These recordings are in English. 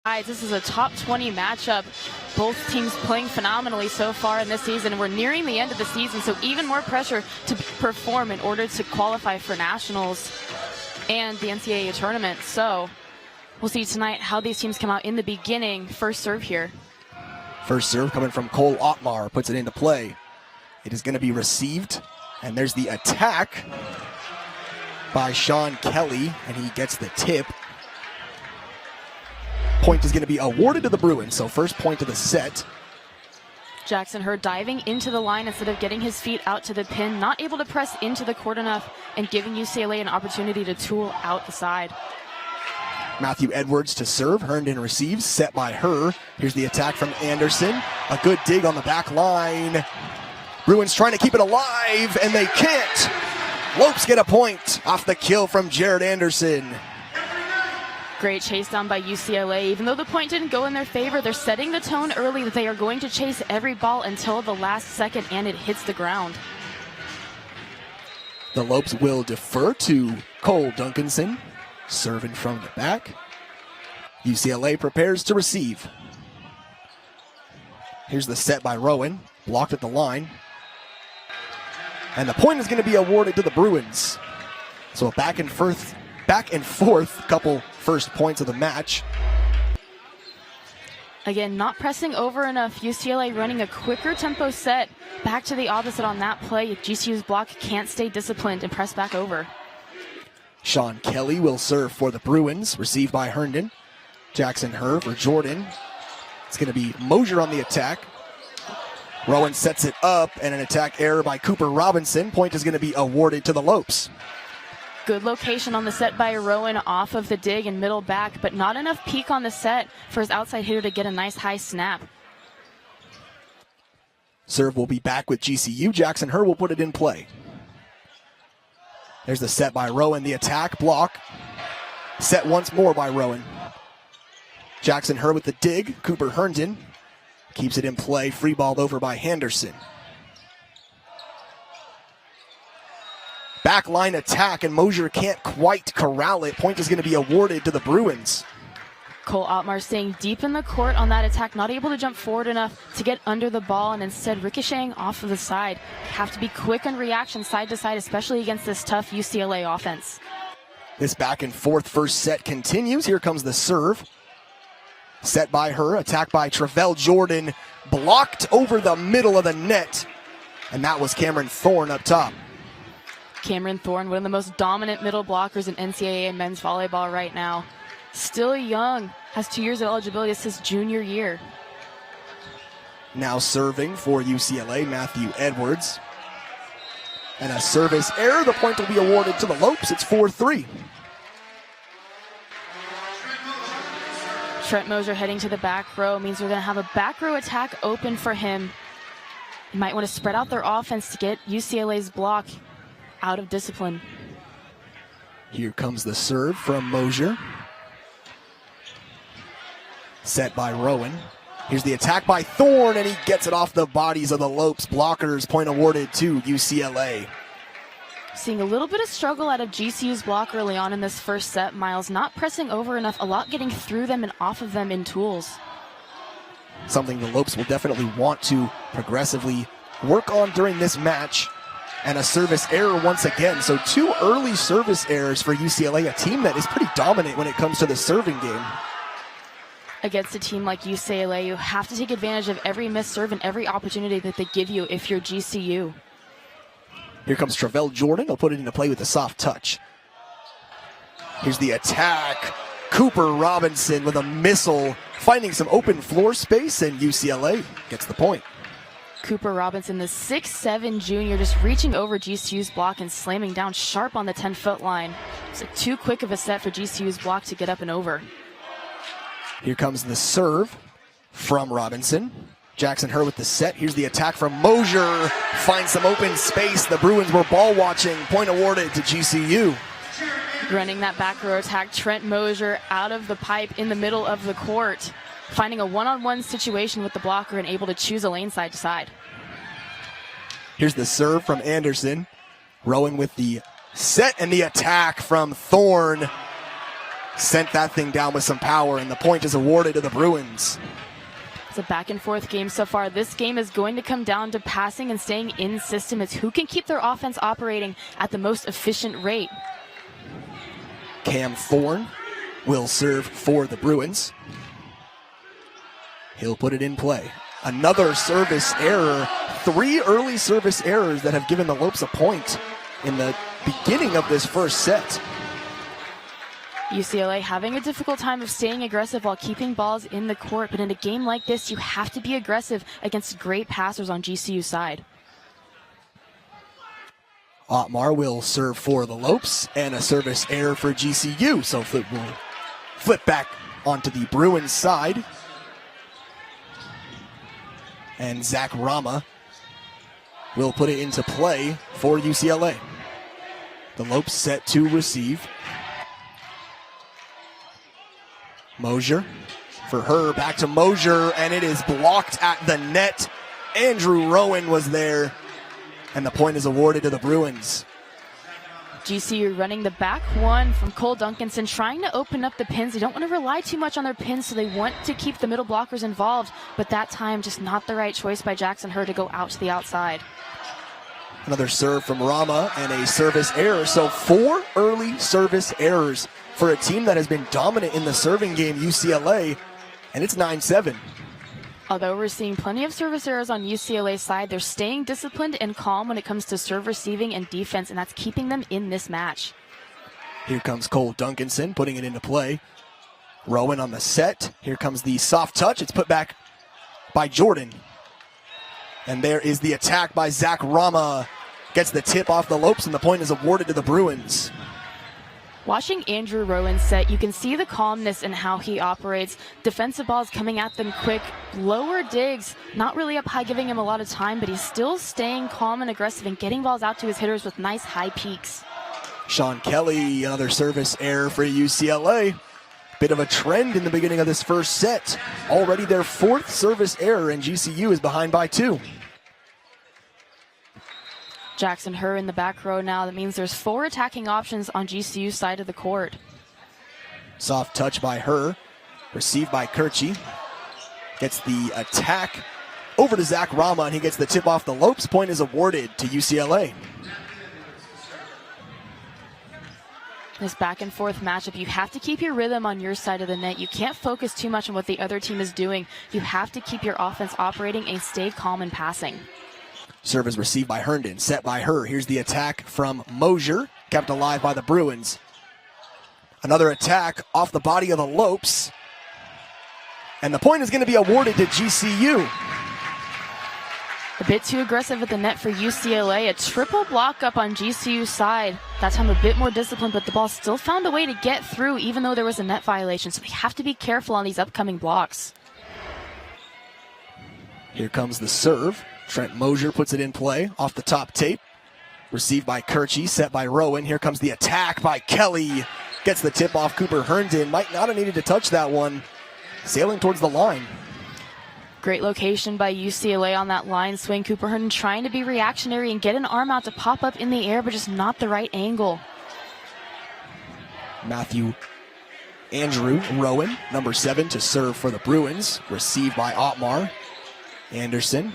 This is a top 20 matchup. Both teams playing phenomenally so far in this season. We're nearing the end of the season, so even more pressure to perform in order to qualify for nationals and the NCAA tournament. So we'll see tonight how these teams come out in the beginning. First serve here. First serve coming from Cole Ottmar, puts it into play. It is going to be received, and there's the attack by Sean Kelly, and he gets the tip. Point is going to be awarded to the Bruins, so first point of the set. Jackson Hurd diving into the line instead of getting his feet out to the pin, not able to press into the court enough and giving UCLA an opportunity to tool out the side. Matthew Edwards to serve. Herndon receives, set by her. Here's the attack from Anderson. A good dig on the back line. Bruins trying to keep it alive, and they can't. Lopes get a point off the kill from Jared Anderson. Great chase down by UCLA. Even though the point didn't go in their favor, they're setting the tone early that they are going to chase every ball until the last second and it hits the ground. The Lopes will defer to Cole Duncanson, serving from the back. UCLA prepares to receive. Here's the set by Rowan, blocked at the line. And the point is going to be awarded to the Bruins. So a back and forth couple first points of the match. Again, not pressing over enough. UCLA running a quicker tempo set. Back to the opposite on that play. GCU's block can't stay disciplined and press back over. Sean Kelly will serve for the Bruins, received by Herndon. Jackson Hurd for Jordan. It's going to be Mosier on the attack. Rowan sets it up, and an attack error by Cooper Robinson. Point is going to be awarded to the Lopes. Good location on the set by Rowan off of the dig and middle back, but not enough peak on the set for his outside hitter to get a nice high snap. Serve will be back with GCU. Jackson Hurd will put it in play. There's the set by Rowan, the attack block. Set once more by Rowan. Jackson Hurd with the dig. Cooper Herndon keeps it in play. Free balled over by Henderson. Backline attack, and Mosier can't quite corral it. Point is going to be awarded to the Bruins. Cole Ottmar staying deep in the court on that attack, not able to jump forward enough to get under the ball, and instead ricocheting off of the side. Have to be quick on reaction side to side, especially against this tough UCLA offense. This back and forth first set continues. Here comes the serve. Set by her, attack by Travell Jordan, blocked over the middle of the net, and that was Cameron Thorne up top. Cameron Thorne, one of the most dominant middle blockers in NCAA men's volleyball right now. Still young, has 2 years of eligibility. It's his junior year. Now serving for UCLA, Matthew Edwards. And a service error. The point will be awarded to the Lopes. It's 4-3. Trent Mosier heading to the back row means we're going to have a back row attack open for him. You might want to spread out their offense to get UCLA's block out of discipline. Here comes the serve from Mosier. Set by Rowan. Here's the attack by Thorne, and he gets it off the bodies of the Lopes blockers. Point awarded to UCLA. Seeing a little bit of struggle out of GCU's block early on in this first set. Miles not pressing over enough, a lot getting through them and off of them in tools. Something the Lopes will definitely want to progressively work on during this match. And a service error once again. So 2 early service errors for UCLA, a team that is pretty dominant when it comes to the serving game. Against a team like UCLA, you have to take advantage of every missed serve and every opportunity that they give you if you're GCU. Here comes Travell Jordan. He'll put it into play with a soft touch. Here's the attack. Cooper Robinson with a missile, finding some open floor space, and UCLA gets the point. Cooper Robinson, the 6'7" junior, just reaching over GCU's block and slamming down sharp on the 10-foot line. It's too quick of a set for GCU's block to get up and over. Here comes the serve from Robinson. Jackson Hurd with the set. Here's the attack from Mosier. Finds some open space. The Bruins were ball watching. Point awarded to GCU. Running that back row attack, Trent Mosier out of the pipe in the middle of the court. Finding a one-on-one situation with the blocker and able to choose a lane side to side. Here's the serve from Anderson. Rowan with the set and the attack from Thorne. sent that thing down with some power, and the point is awarded to the Bruins. It's a back and forth game so far. This game is going to come down to passing and staying in system. It's who can keep their offense operating at the most efficient rate. Cam Thorne will serve for the Bruins. He'll put it in play. Another service error. 3 early service errors that have given the Lopes a point in the beginning of this first set. UCLA having a difficult time of staying aggressive while keeping balls in the court, but in a game like this, you have to be aggressive against great passers on GCU's side. Otmar will serve for the Lopes, and a service error for GCU, so it will flip back onto the Bruins side. And Zach Rama will put it into play for UCLA. The Lopes set to receive. Mosier for her, back to Mosier, and it is blocked at the net. Andrew Rowan was there, and the point is awarded to the Bruins. GCU running the back one from Cole Duncanson, trying to open up the pins. They don't want to rely too much on their pins, so they want to keep the middle blockers involved, but that time just not the right choice by Jackson Hurd to go out to the outside. Another serve from Rama and a service error. So 4 early service errors for a team that has been dominant in the serving game, UCLA, and it's 9-7. Although we're seeing plenty of service errors on UCLA's side, they're staying disciplined and calm when it comes to serve receiving and defense, and that's keeping them in this match. Here comes Cole Duncanson putting it into play. Rowan on the set. Here comes the soft touch. It's put back by Jordan. And there is the attack by Zach Rama. Gets the tip off the Lopes, and the point is awarded to the Bruins. Watching Andrew Rowan set, you can see the calmness in how he operates. Defensive balls coming at them quick, lower digs, not really up high, giving him a lot of time, but he's still staying calm and aggressive and getting balls out to his hitters with nice high peaks. Sean Kelly, another service error for UCLA. Bit of a trend in the beginning of this first set. Already their 4th service error, and GCU is behind by 2. Jackson Hurd in the back row now. That means there's 4 attacking options on GCU's side of the court. Soft touch by Hurd, received by Kirchie. Gets the attack over to Zach Rama, and he gets the tip off the Lopes. Point is awarded to UCLA. This back and forth matchup, you have to keep your rhythm on your side of the net. You can't focus too much on what the other team is doing. You have to keep your offense operating and stay calm in passing. Serve is received by Herndon, set by her. Here's the attack from Mosier, kept alive by the Bruins. Another attack off the body of the Lopes. And the point is going to be awarded to GCU. A bit too aggressive at the net for UCLA. A triple block up on GCU's side. That time a bit more disciplined, but the ball still found a way to get through even though there was a net violation. So we have to be careful on these upcoming blocks. Here comes the serve. Trent Mosier puts it in play off the top tape. Received by Kirchie, set by Rowan. Here comes the attack by Kelly. Gets the tip off Cooper Herndon. Might not have needed to touch that one. Sailing towards the line. Great location by UCLA on that line swing. Cooper Herndon trying to be reactionary and get an arm out to pop up in the air, but just not the right angle. Andrew Rowan, number 7, to serve for the Bruins. Received by Otmar. Anderson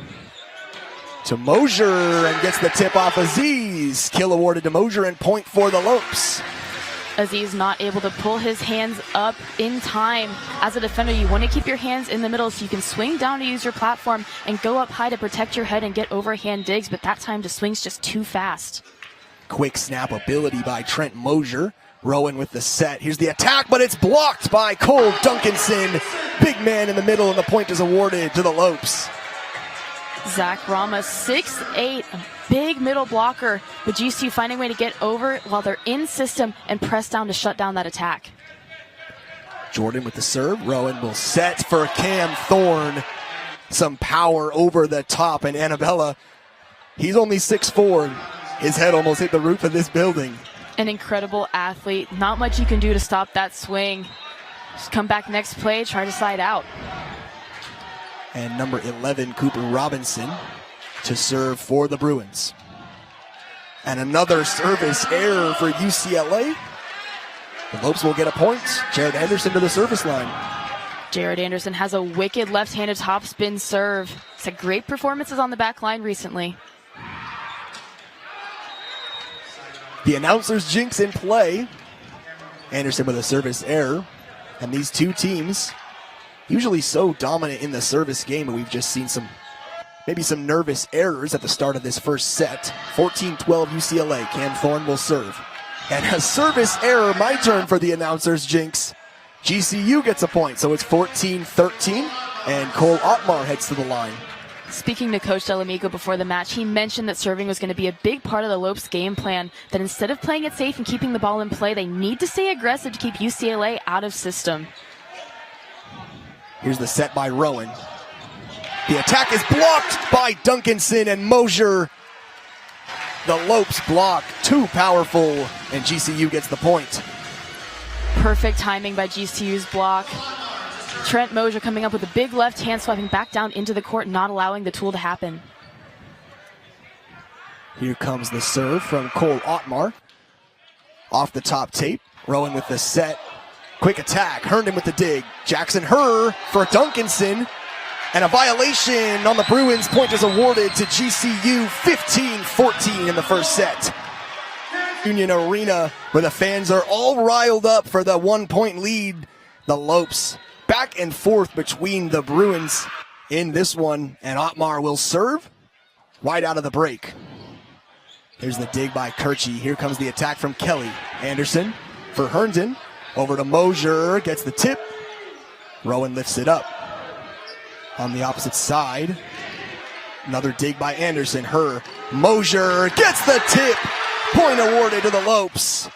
to Mosier, and gets the tip off Aziz. Kill awarded to Mosier, and point for the Lopes. Aziz not able to pull his hands up in time. As a defender, you want to keep your hands in the middle so you can swing down to use your platform and go up high to protect your head and get overhand digs, but that time the swing's just too fast. Quick snap ability by Trent Mosier. Rowan with the set. Here's the attack, but it's blocked by Cole Duncanson. Big man in the middle, and the point is awarded to the Lopes. Zach Rama, 6'8", a big middle blocker, but GCU finding a way to get over while they're in system and press down to shut down that attack. Jordan with the serve. Rowan will set for Cam Thorne. Some power over the top, and Annabella, he's only 6'4". His head almost hit the roof of this building. An incredible athlete. Not much you can do to stop that swing. Just come back next play, try to slide out. And number 11, Cooper Robinson, to serve for the Bruins. And another service error for UCLA. The Lopes will get a point. Jared Anderson to the service line. Jared Anderson has a wicked left-handed topspin serve. He's had great performances on the back line recently. The announcer's jinx in play. Anderson with a service error. And these two teams, usually so dominant in the service game, but we've just seen maybe some nervous errors at the start of this first set. 14-12 UCLA. Cam Thorne will serve. And a service error, my turn for the announcer's jinx. GCU gets a point, so it's 14-13, and Cole Ottmar heads to the line. Speaking to Coach Delamico before the match, he mentioned that serving was going to be a big part of the Lopes' game plan, that instead of playing it safe and keeping the ball in play, they need to stay aggressive to keep UCLA out of system. Here's the set by Rowan. The attack is blocked by Duncanson and Mosier. The Lopes block, too powerful, and GCU gets the point. Perfect timing by GCU's block. Trent Mosier coming up with a big left hand, swiping back down into the court, not allowing the tool to happen. Here comes the serve from Cole Ottmar. Off the top tape, Rowan with the set. Quick attack, Herndon with the dig. Jackson Herr for Duncanson. And a violation on the Bruins. Point is awarded to GCU, 15-14 in the first set. Union Arena, where the fans are all riled up for the 1-point lead. The Lopes back and forth between the Bruins in this one. And Ottmar will serve right out of the break. Here's the dig by Kirchie. Here comes the attack from Kelly. Anderson for Herndon. Over to Mosier, gets the tip. Rowan lifts it up. On the opposite side, another dig by Anderson. Herr, Mosier gets the tip. Point awarded to the Lopes.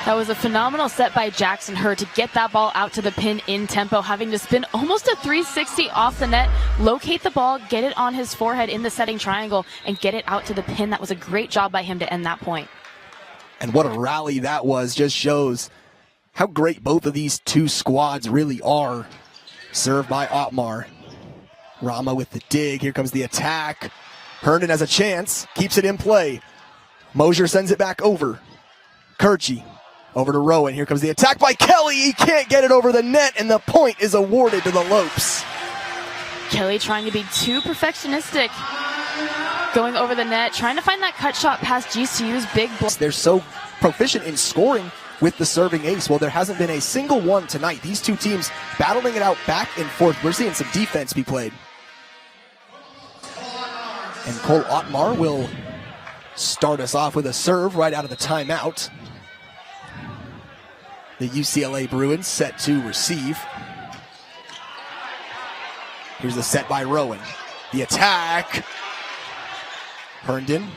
That was a phenomenal set by Jackson Herr to get that ball out to the pin in tempo, having to spin almost a 360 off the net, locate the ball, get it on his forehead in the setting triangle, and get it out to the pin. That was a great job by him to end that point. And what a rally that was. Just shows how great both of these two squads really are. Served by Ottmar. Rama with the dig. Here comes the attack. Herndon has a chance. Keeps it in play. Mosier sends it back over. Kirchie. Over to Rowan. Here comes the attack by Kelly. He can't get it over the net, and the point is awarded to the Lopes. Kelly trying to be too perfectionistic. Going over the net, trying to find that cut shot past GCU's big block. They're so proficient in scoring with the serving ace. Well, there hasn't been a single one tonight. These two teams battling it out back and forth. We're seeing some defense be played. And Cole Ottmar will start us off with a serve right out of the timeout. The UCLA Bruins set to receive. Here's the set by Rowan. The attack. Herndon.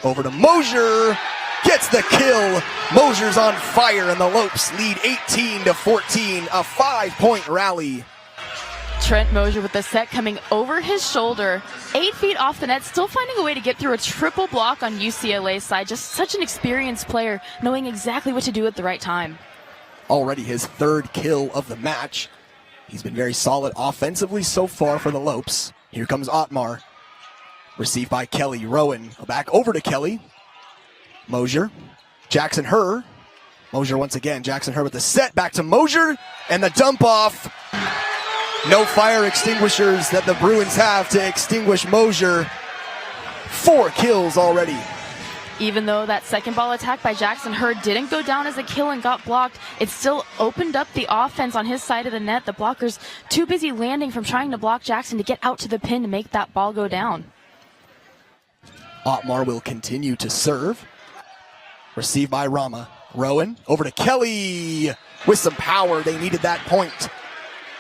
Over to Mosier. Gets the kill. Mosier's on fire, and the Lopes lead 18-14. A 5-point rally. Trent Mosier with the set coming over his shoulder, 8 feet off the net, still finding a way to get through a triple block on UCLA's side. Just such an experienced player, knowing exactly what to do at the right time. Already his third kill of the match. He's been very solid offensively so far for the Lopes. Here comes Ottmar. Received by Kelly. Rowan back over to Kelly. Mosier. Jackson Herr. Mosier once again. Jackson Herr with the set. Back to Mosier. And the dump off. No fire extinguishers that the Bruins have to extinguish Mosier. 4 kills already. Even though that second ball attack by Jackson Herr didn't go down as a kill and got blocked, it still opened up the offense on his side of the net. The blockers too busy landing from trying to block Jackson to get out to the pin to make that ball go down. Ottmar will continue to serve. Received by Rama. Rowan over to Kelly with some power. They needed that point.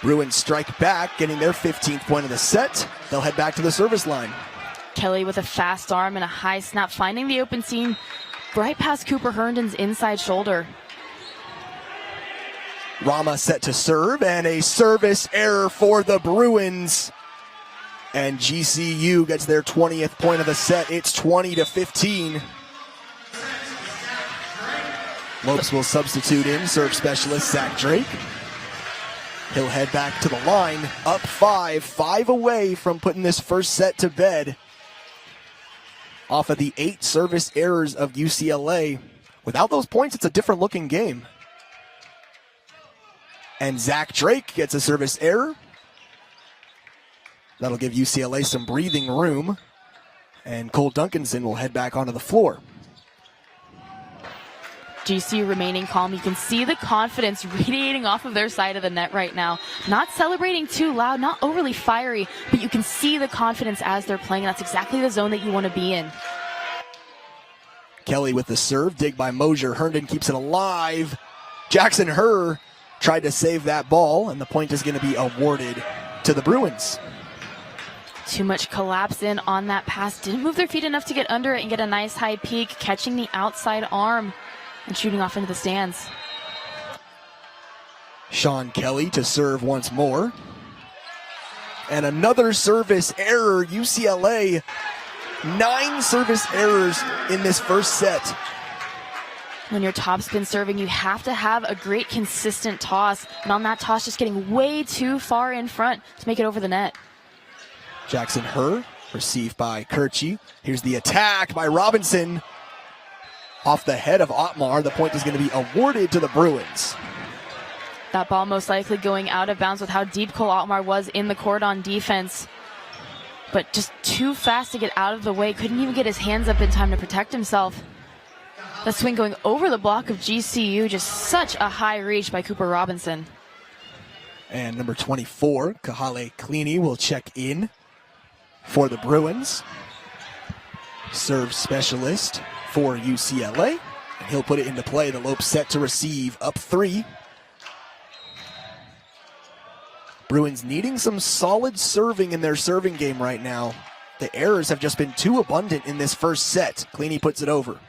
Bruins strike back, getting their 15th point of the set. They'll head back to the service line. Kelly with a fast arm and a high snap, finding the open seam right past Cooper Herndon's inside shoulder. Rama set to serve, and a service error for the Bruins. And GCU gets their 20th point of the set. It's 20-15. Lopes will substitute in serve specialist Zach Drake. He'll head back to the line, up 5 away from putting this first set to bed. Off of the 8 service errors of UCLA, Without those points, it's a different looking game. And Zach Drake gets a service error. That'll give UCLA some breathing room. And Cole Duncanson will head back onto the floor. GCU remaining calm. You can see the confidence radiating off of their side of the net right now. Not celebrating too loud, not overly fiery, but you can see the confidence as they're playing. That's exactly the zone that you want to be in. Kelly with the serve, dig by Mosier. Herndon keeps it alive. Jackson Herr tried to save that ball, and the point is going to be awarded to the Bruins. Too much collapse in on that pass. Didn't move their feet enough to get under it and get a nice high peak, catching the outside arm and shooting off into the stands. Sean Kelly to serve once more. And another service error. UCLA, 9 service errors in this first set. When you're topspin serving, you have to have a great consistent toss. And on that toss, just getting way too far in front to make it over the net. Jackson Herr, received by Kirchie. Here's the attack by Robinson. Off the head of Otmar, the point is going to be awarded to the Bruins. That ball most likely going out of bounds with how deep Cole Otmar was in the court on defense. But just too fast to get out of the way. Couldn't even get his hands up in time to protect himself. The swing going over the block of GCU. Just such a high reach by Cooper Robinson. And number 24, Kahale Cleany, will check in for the Bruins. Serve specialist for UCLA. And he'll put it into play. The Lopes set to receive, up 3. Bruins needing some solid serving in their serving game right now. The errors have just been too abundant in this first set. Cleany puts it over.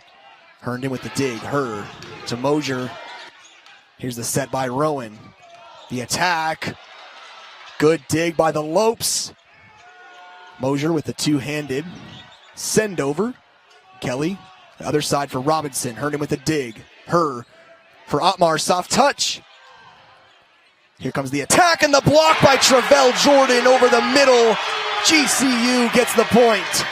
Herndon with the dig. Herr to Mosier. Here's the set by Rowan. The attack. Good dig by the Lopes. Mosier with the two-handed send over. Kelly, the other side for Robinson. Herndon with the dig. Herr for Otmar, soft touch. Here comes the attack and the block by Travell Jordan over the middle. GCU gets the point.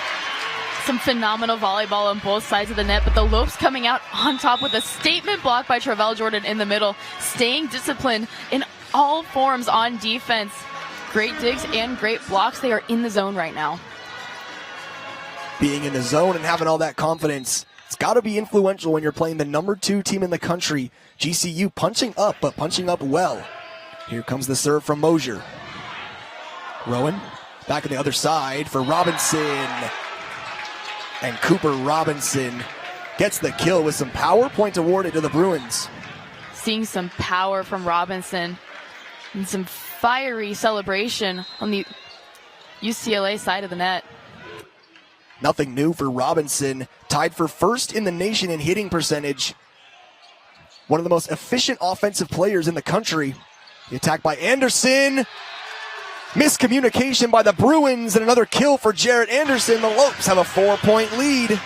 Some phenomenal volleyball on both sides of the net, but the Lopes coming out on top with a statement block by Travell Jordan in the middle, staying disciplined in all forms on defense. Great digs and great blocks. They are in the zone right now. Being in the zone and having all that confidence, it's got to be influential when you're playing the number 2 team in the country. GCU punching up, but punching up well. Here comes the serve from Mosier. Rowan back on the other side for Robinson. And Cooper Robinson gets the kill with some power. Point awarded to the Bruins. Seeing some power from Robinson and some fiery celebration on the UCLA side of the net. Nothing new for Robinson. Tied for first in the nation in hitting percentage. One of the most efficient offensive players in the country. The attack by Anderson. Miscommunication by the Bruins and another kill for Jarrett Anderson. The Lopes have a 4-point lead.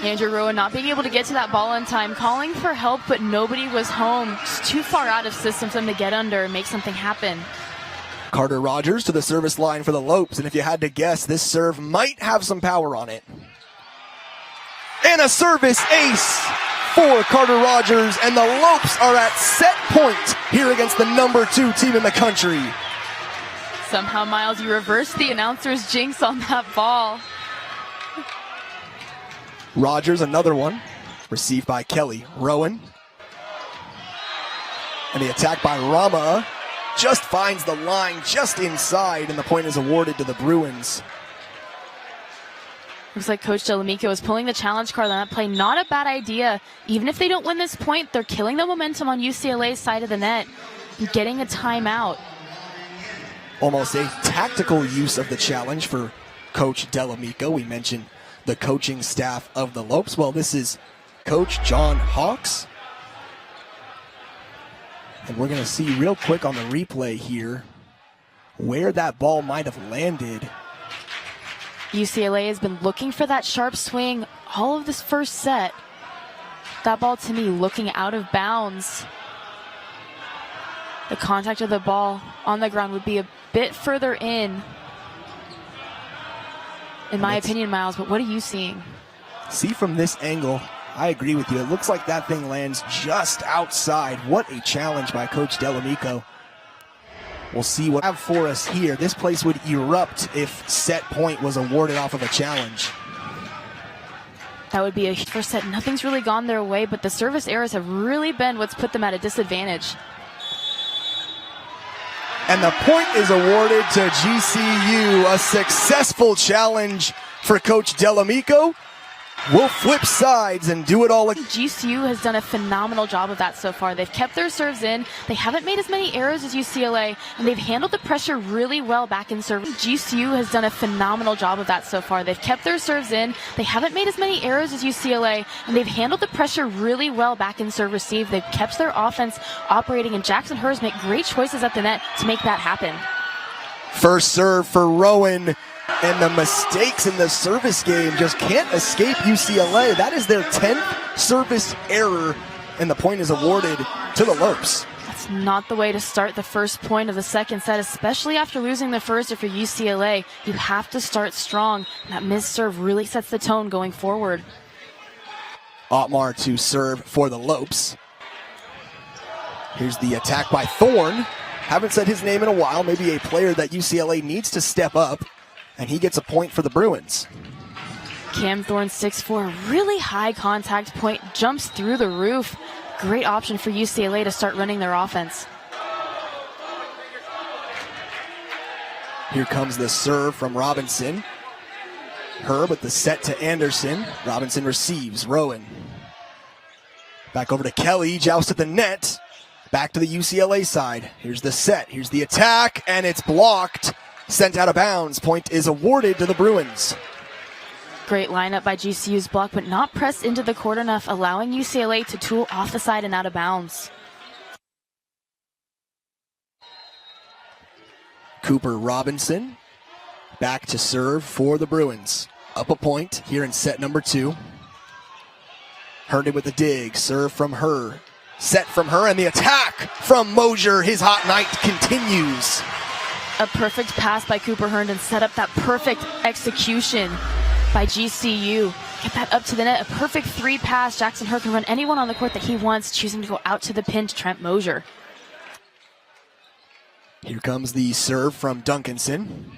Andrew Rowan not being able to get to that ball in time, calling for help, but nobody was home. Just too far out of system for them to get under and make something happen. Carter Rogers to the service line for the Lopes, and if you had to guess, this serve might have some power on it. And a service ace for Carter Rogers, and the Lopes are at set point here against the number 2 team in the country. Somehow, Miles, you reversed the announcer's jinx on that ball. Rogers, another one, received by Kelly. Rowan. And the attack by Rama just finds the line just inside, and the point is awarded to the Bruins. Looks like Coach Delamico is pulling the challenge card on that play. Not a bad idea. Even if they don't win this point, they're killing the momentum on UCLA's side of the net and getting a timeout. Almost a tactical use of the challenge for Coach Delamico. We mentioned the coaching staff of the Lopes. Well, this is Coach John Hawks. And we're going to see real quick on the replay here where that ball might have landed. UCLA has been looking for that sharp swing all of this first set. That ball, to me, looking out of bounds. The contact of the ball on the ground would be a bit further in my opinion, Miles, but what are you seeing? See from this angle, I agree with you. It looks like that thing lands just outside. What a challenge by Coach Delamico. We'll see what they have for us here. This place would erupt if set point was awarded off of a challenge. That would be a first set. Nothing's really gone their way, but the service errors have really been what's put them at a disadvantage. And the point is awarded to GCU. A successful challenge for Coach Delamico. We'll flip sides and do it all again. GCU has done a phenomenal job of that so far. They've kept their serves in. They haven't made as many errors as UCLA, and they've handled the pressure really well back in serve. GCU has done a phenomenal job of that so far. They've kept their serves in. They haven't made as many errors as UCLA, and they've handled the pressure really well back in serve receive. They've kept their offense operating, and Jackson Hers make great choices at the net to make that happen. First serve for Rowan. And the mistakes in the service game just can't escape UCLA. That is their 10th service error, and the point is awarded to the Lopes. That's not the way to start the first point of the second set, especially after losing the first for UCLA. You have to start strong. That missed serve really sets the tone going forward. Otmar to serve for the Lopes. Here's the attack by Thorne. Haven't said his name in a while. Maybe a player that UCLA needs to step up. And he gets a point for the Bruins. Cam Thorne, 6'4", really high contact point, jumps through the roof. Great option for UCLA to start running their offense. Here comes the serve from Robinson. Herb with the set to Anderson. Robinson receives. Rowan. Back over to Kelly. Joust at the net. Back to the UCLA side. Here's the set. Here's the attack. And it's blocked. Sent out of bounds. Point is awarded to the Bruins. Great lineup by GCU's block, but not pressed into the court enough, allowing UCLA to tool off the side and out of bounds. Cooper Robinson back to serve for the Bruins. Up a point here in set number 2. Herndon with the dig. Serve from her. Set from her, and the attack from Mosier. His hot night continues. A perfect pass by Cooper Herndon set up that perfect execution by GCU. Get that up to the net. A perfect 3 pass. Jackson Hurd can run anyone on the court that he wants, choosing to go out to the pin to Trent Mosier. Here comes the serve from Duncanson.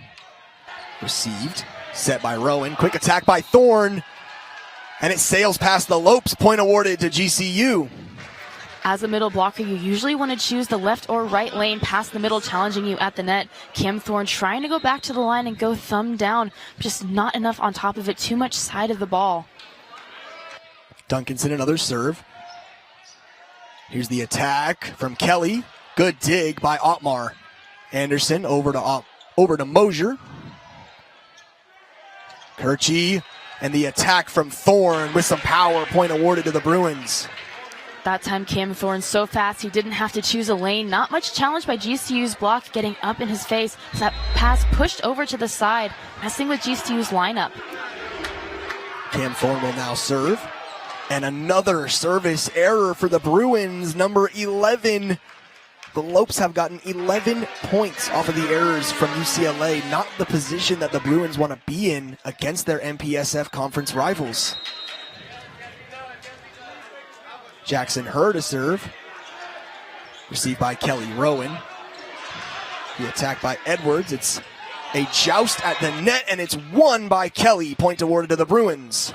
Received. Set by Rowan. Quick attack by Thorne. And it sails past the Lopes. Point awarded to GCU. As a middle blocker, you usually want to choose the left or right lane past the middle, challenging you at the net. Cam Thorne trying to go back to the line and go thumb down, just not enough on top of it, too much side of the ball. Duncanson, another serve. Here's the attack from Kelly. Good dig by Otmar. Anderson over to Mosier. Kirchie, and the attack from Thorne with some power. Point awarded to the Bruins. That time Cam Thorne so fast he didn't have to choose a lane. Not much challenge by GCU's block getting up in his face. That pass pushed over to the side, messing with GCU's lineup. Cam Thorne will now serve. And another service error for the Bruins, number 11. The Lopes have gotten 11 points off of the errors from UCLA. Not the position that the Bruins want to be in against their MPSF conference rivals. Jackson Hurd to serve. Received by Kelly Rowan. The attack by Edwards. It's a joust at the net, and it's won by Kelly. Point awarded to the Bruins.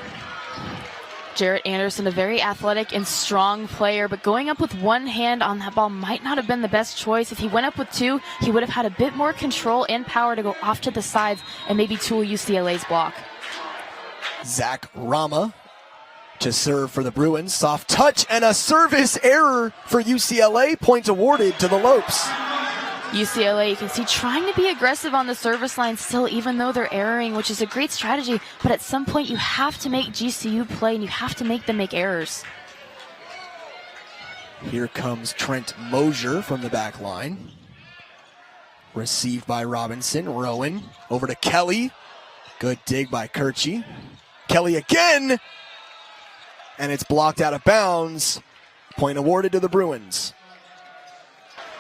Jarrett Anderson, a very athletic and strong player, but going up with one hand on that ball might not have been the best choice. If he went up with 2, he would have had a bit more control and power to go off to the sides and maybe tool UCLA's block. Zach Rama to serve for the Bruins. Soft touch and a service error for UCLA. Point awarded to the Lopes. UCLA, you can see, trying to be aggressive on the service line still, even though they're erring, which is a great strategy. But at some point, you have to make GCU play, and you have to make them make errors. Here comes Trent Mosier from the back line. Received by Robinson. Rowan over to Kelly. Good dig by Kirchie. Kelly again. And it's blocked out of bounds. Point awarded to the Bruins.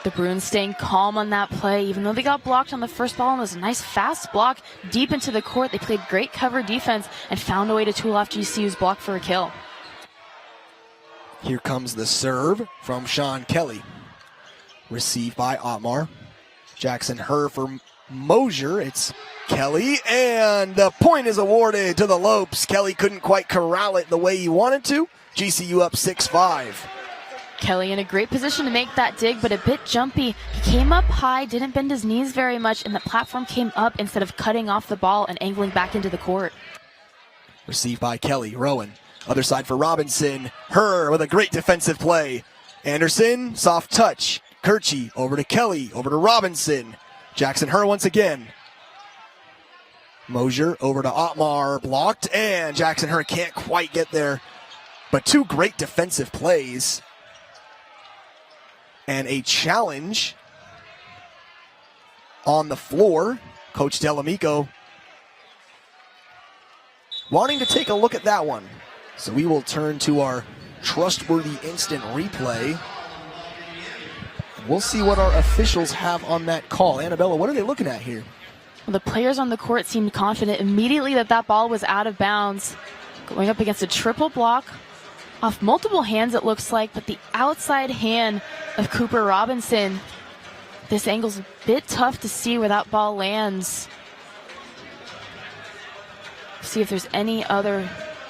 The Bruins staying calm on that play, even though they got blocked on the first ball, and it was a nice fast block deep into the court. They played great cover defense and found a way to tool off GCU's block for a kill. Here comes the serve from Sean Kelly. Received by Otmar. Jackson Herr for Mosier. It's Kelly, and the point is awarded to the Lopes. Kelly couldn't quite corral it the way he wanted to. GCU up 6-5. Kelly in a great position to make that dig, but a bit jumpy. He came up high, didn't bend his knees very much, and the platform came up instead of cutting off the ball and angling back into the court. Received by Kelly. Rowan. Other side for Robinson. Herr with a great defensive play. Anderson, soft touch. Kirchie over to Kelly, over to Robinson. Jackson Herr once again. Mosier over to Otmar, blocked, and Jackson Herr can't quite get there. But two great defensive plays. And a challenge on the floor. Coach Delamico wanting to take a look at that one. So we will turn to our trustworthy instant replay. We'll see what our officials have on that call. Annabella, what are they looking at here? Well, the players on the court seemed confident immediately that ball was out of bounds. Going up against a triple block off multiple hands, it looks like, but the outside hand of Cooper Robinson. This angle's a bit tough to see where that ball lands. See if there's any other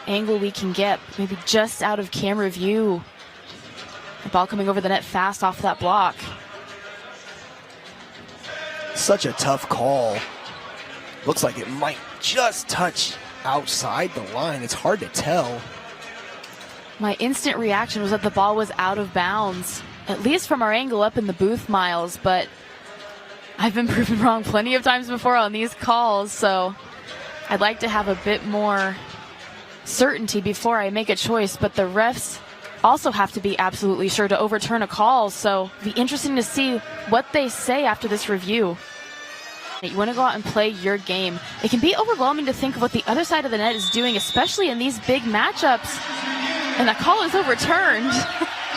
angle we can get, maybe just out of camera view. The ball coming over the net fast off that block. Such a tough call. Looks like it might just touch outside the line. It's hard to tell. My instant reaction was that the ball was out of bounds, at least from our angle up in the booth, Miles, but I've been proven wrong plenty of times before on these calls, so I'd like to have a bit more certainty before I make a choice, but the refs also have to be absolutely sure to overturn a call, so it'll be interesting to see what they say after this review. You want to go out and play your game. It can be overwhelming to think of what the other side of the net is doing, especially in these big matchups, and that call is overturned.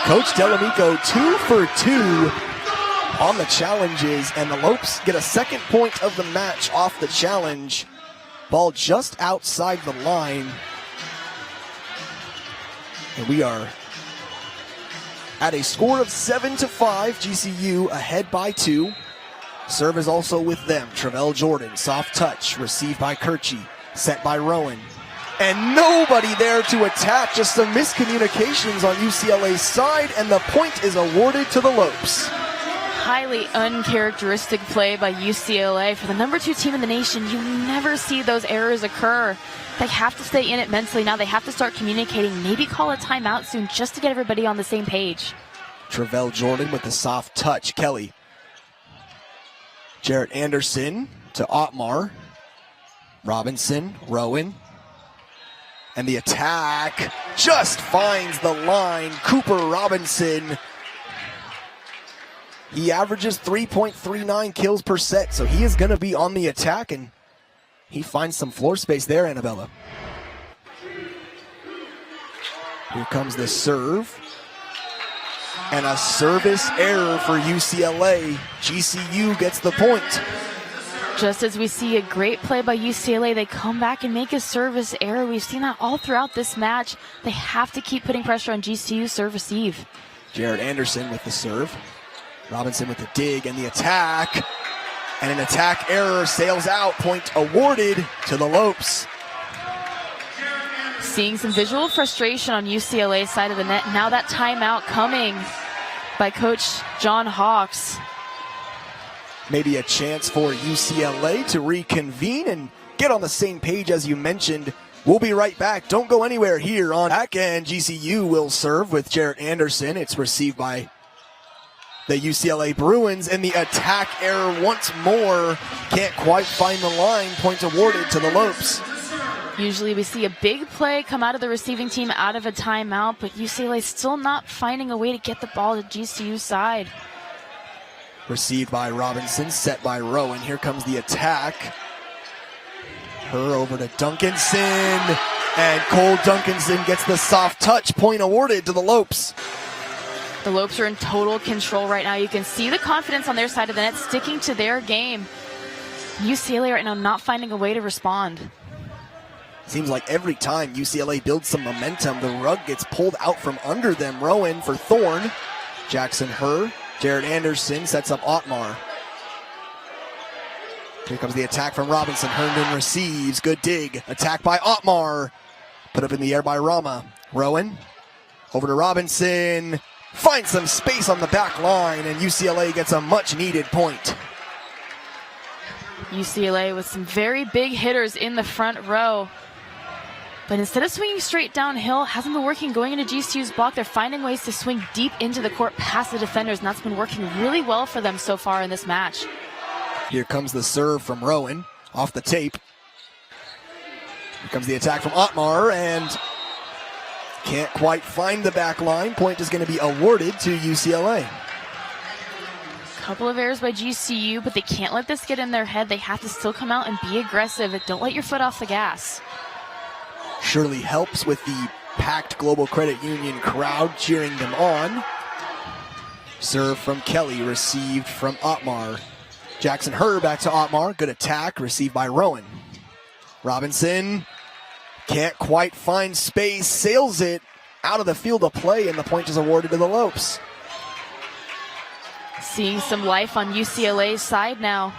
Coach Delamico 2 for 2 on the challenges, and the Lopes get a second point of the match off the challenge. Ball just outside the line. And we are at a score of 7-5, GCU ahead by 2. Serve is also with them. Travell Jordan, soft touch, received by Kirchie, set by Rowan. And nobody there to attack, just some miscommunications on UCLA's side, and the point is awarded to the Lopes. Highly uncharacteristic play by UCLA. For the number 2 team in the nation, you never see those errors occur. They have to stay in it mentally now. They have to start communicating, maybe call a timeout soon just to get everybody on the same page. Travell Jordan with the soft touch. Kelly. Jarrett Anderson to Otmar. Robinson, Rowan. And the attack just finds the line. Cooper Robinson. He averages 3.39 kills per set, so he is going to be on the attack, and he finds some floor space there, Annabella. Here comes the serve. And a service error for UCLA. GCU gets the point. Just as we see a great play by UCLA, they come back and make a service error. We've seen that all throughout this match. They have to keep putting pressure on GCU serve receive. Jarrett Anderson with the serve. Robinson with the dig and the attack. And an attack error sails out. Point awarded to the Lopes. Seeing some visual frustration on UCLA's side of the net. Now that timeout coming by Coach John Hawks. Maybe a chance for UCLA to reconvene and get on the same page as you mentioned. We'll be right back. Don't go anywhere here on back end. GCU will serve with Jarrett Anderson. It's received by the UCLA Bruins, and the attack error once more. Can't quite find the line. Point awarded to the Lopes. Usually we see a big play come out of the receiving team out of a timeout, but UCLA still not finding a way to get the ball to GCU's side. Received by Robinson, set by Rowan. Here comes the attack. Herr over to Duncanson, and Cole Duncanson gets the soft touch. Point awarded to the Lopes. The Lopes are in total control right now. You can see the confidence on their side of the net, sticking to their game. UCLA right now not finding a way to respond. Seems like every time UCLA builds some momentum, the rug gets pulled out from under them. Rowan for Thorne. Jackson Herr. Jared Anderson sets up Otmar. Here comes the attack from Robinson. Herndon receives. Good dig. Attack by Otmar. Put up in the air by Rama. Rowan. Over to Robinson. Finds some space on the back line, and UCLA gets a much-needed point. UCLA with some very big hitters in the front row. But instead of swinging straight downhill, hasn't been working going into GCU's block. They're finding ways to swing deep into the court past the defenders, and that's been working really well for them so far in this match. Here comes the serve from Rowan off the tape. Here comes the attack from Otmar, and can't quite find the back line. Point is going to be awarded to UCLA. Couple of errors by GCU, but they can't let this get in their head. They have to still come out and be aggressive. Don't let your foot off the gas. Surely helps with the packed Global Credit Union crowd cheering them on. Serve from Kelly, received from Otmar. Jackson Herr back to Otmar. Good attack, received by Rowan. Robinson can't quite find space, sails it out of the field of play, and the point is awarded to the Lopes. Seeing some life on UCLA's side now.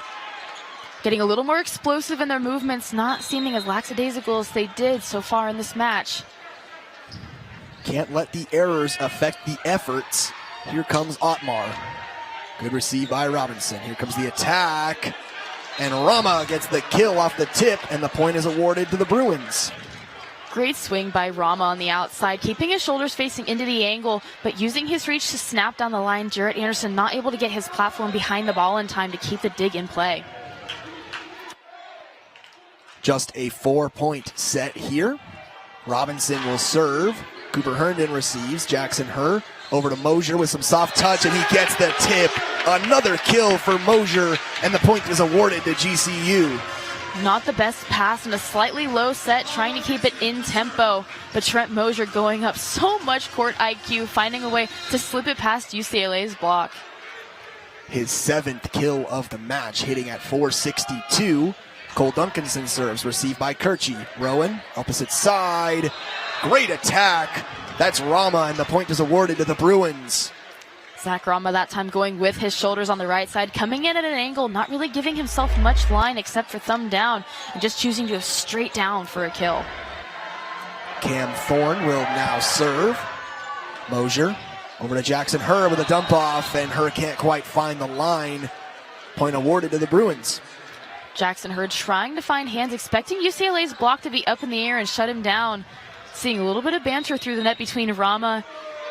Getting a little more explosive in their movements, not seeming as lackadaisical as they did so far in this match. Can't let the errors affect the efforts. Here comes Otmar. Good receive by Robinson. Here comes the attack. And Rama gets the kill off the tip, and the point is awarded to the Bruins. Great swing by Rama on the outside, keeping his shoulders facing into the angle, but using his reach to snap down the line. Jared Anderson not able to get his platform behind the ball in time to keep the dig in play. Just a 4-point set here. Robinson will serve. Cooper Herndon receives. Jackson Herr over to Mosier with some soft touch, and he gets the tip. Another kill for Mosier, and the point is awarded to GCU. Not the best pass and a slightly low set, trying to keep it in tempo. But Trent Mosier going up so much court IQ, finding a way to slip it past UCLA's block. His 7th kill of the match, hitting at .462. Cole Duncanson serves, received by Kirchie. Rowan, opposite side. Great attack. That's Rama, and the point is awarded to the Bruins. Zach Rama that time going with his shoulders on the right side, coming in at an angle, not really giving himself much line except for thumb down, and just choosing to go straight down for a kill. Cam Thorne will now serve. Mosier over to Jackson Herr with a dump off, and Herr can't quite find the line. Point awarded to the Bruins. Jackson Herr trying to find hands, expecting UCLA's block to be up in the air and shut him down. Seeing a little bit of banter through the net between Rama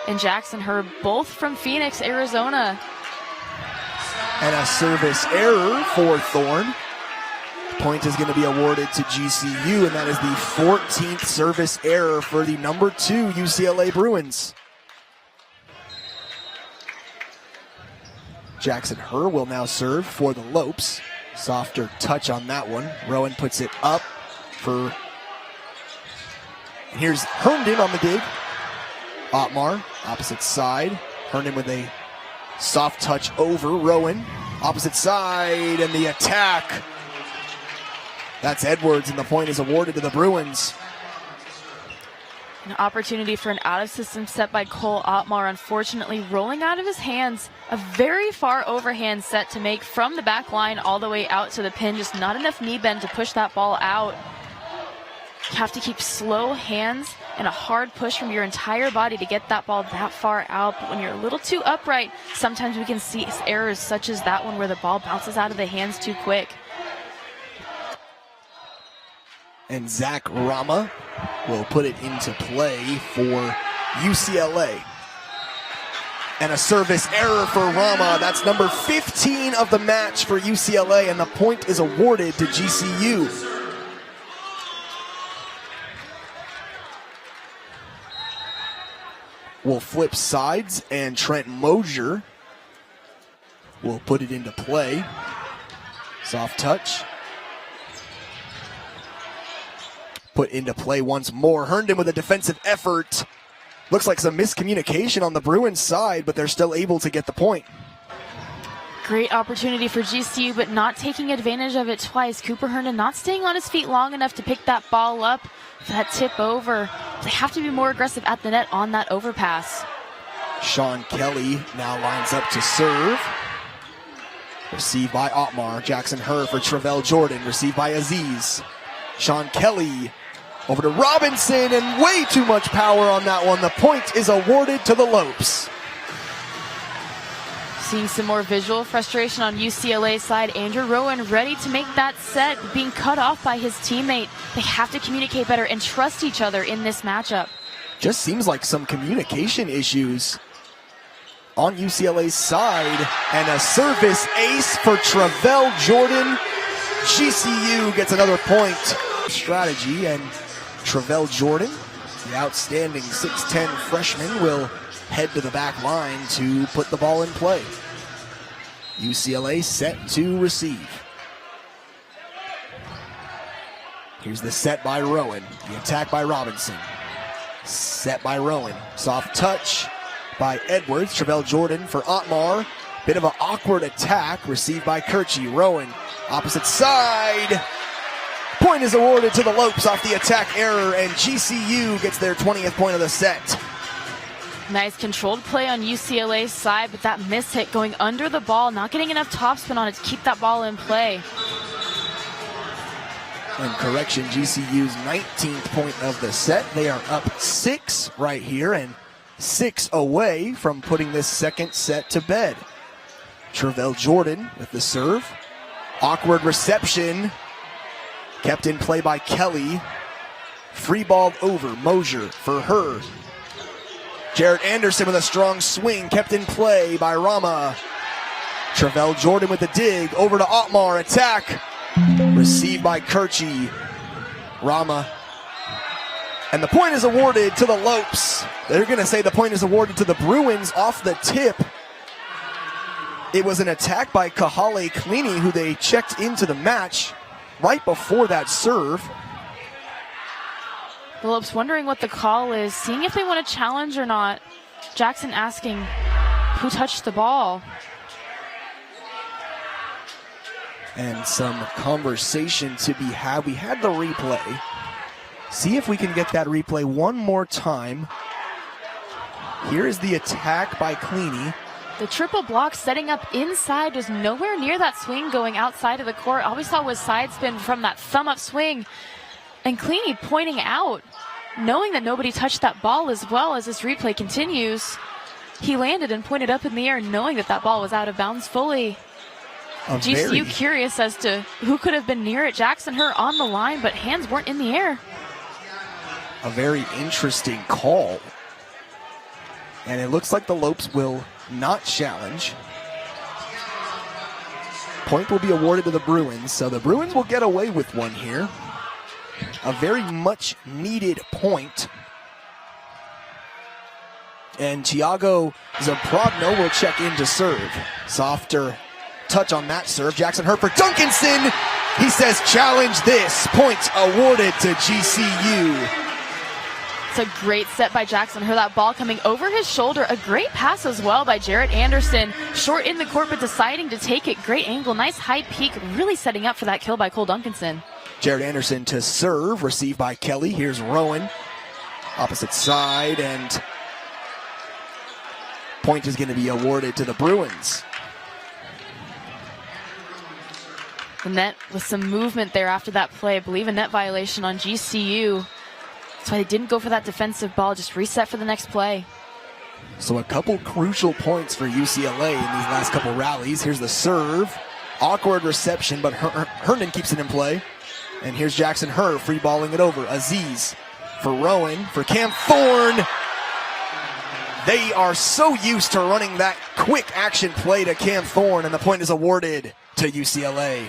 and Jackson Herr, both from Phoenix, Arizona. And a service error for Thorne. Point is going to be awarded to GCU, and that is the 14th service error for the number 2 UCLA Bruins. Jackson Herr will now serve for the Lopes. Softer touch on that one. Rowan puts it up for... Here's Herndon on the dig. Otmar, opposite side. Herndon with a soft touch over Rowan. Opposite side, and the attack. That's Edwards, and the point is awarded to the Bruins. An opportunity for an out-of-system set by Cole Otmar, unfortunately rolling out of his hands. A very far overhand set to make from the back line all the way out to the pin. Just not enough knee bend to push that ball out. You have to keep slow hands and a hard push from your entire body to get that ball that far out. But when you're a little too upright, sometimes we can see errors such as that one where the ball bounces out of the hands too quick. And Zach Rama will put it into play for UCLA. And a service error for Rama. That's number 15 of the match for UCLA, and the point is awarded to GCU. Will flip sides, and Trent Mosier will put it into play. Soft touch. Put into play once more. Herndon with a defensive effort. Looks like some miscommunication on the Bruins side, but they're still able to get the point. Great opportunity for GCU, but not taking advantage of it twice. Cooper Herndon not staying on his feet long enough to pick that ball up, that tip over. They have to be more aggressive at the net on that overpass. Sean Kelly now lines up to serve. Received by Otmar. Jackson Herr for Travell Jordan. Received by Aziz. Sean Kelly over to Robinson, and way too much power on that one. The point is awarded to the Lopes. Seeing some more visual frustration on UCLA's side. Andrew Rowan ready to make that set, being cut off by his teammate. They have to communicate better and trust each other in this matchup. Just seems like some communication issues on UCLA's side. And a service ace for Travell Jordan. GCU gets another point. Strategy, and Travell Jordan, the outstanding 6'10 freshman, will head to the back line to put the ball in play. UCLA set to receive. Here's the set by Rowan. The attack by Robinson. Set by Rowan. Soft touch by Edwards. Travell Jordan for Otmar. Bit of an awkward attack received by Kirchie. Rowan, opposite side. Point is awarded to the Lopes off the attack error, and GCU gets their 20th point of the set. Nice controlled play on UCLA's side, but that miss hit going under the ball, not getting enough topspin on it to keep that ball in play. And correction, GCU's 19th point of the set. They are up 6 right here and 6 away from putting this second set to bed. Travell Jordan with the serve. Awkward reception. Kept in play by Kelly. Free ball over. Mosier for her. Jarrett Anderson with a strong swing. Kept in play by Rama. Travell Jordan with the dig. Over to Otmar. Attack. Received by Kirchie. Rama. And the point is awarded to the Lopes. They're going to say the point is awarded to the Bruins off the tip. It was an attack by Kahale Klini, who they checked into the match right before that serve. The Lopes wondering what the call is, seeing if they want to challenge or not. Jackson asking who touched the ball. And some conversation to be had. We had the replay. See if we can get that replay one more time. Here is the attack by Klini. The triple block setting up inside was nowhere near that swing going outside of the court. All we saw was side spin from that thumb up swing. And Klini pointing out, knowing that nobody touched that ball as well as this replay continues. He landed and pointed up in the air knowing that that ball was out of bounds fully. GCU curious as to who could have been near it. Jackson Herr on the line, but hands weren't in the air. A very interesting call. And it looks like the Lopes will not challenge. Point will be awarded to the Bruins, so the Bruins will get away with one here. A very much needed point. And Thiago Zaprogno will check in to serve. Softer touch on that serve. Jackson Herr for Duncanson. He says challenge this. Point awarded to GCU. It's a great set by Jackson Herr. That ball coming over his shoulder. A great pass as well by Jarrett Anderson. Short in the court, but deciding to take it. Great angle, nice high peak. Really setting up for that kill by Cole Duncanson. Jarrett Anderson to serve. Received by Kelly. Here's Rowan. Opposite side, and point is going to be awarded to the Bruins. The net with some movement there after that play. I believe a net violation on GCU. That's why they didn't go for that defensive ball, just reset for the next play. So a couple crucial points for UCLA in these last couple rallies. Here's the serve. Awkward reception, but Herndon keeps it in play. And here's Jackson Herr free balling it over. Aziz for Rowan, for Cam Thorne. They are so used to running that quick action play to Cam Thorne, and the point is awarded to UCLA.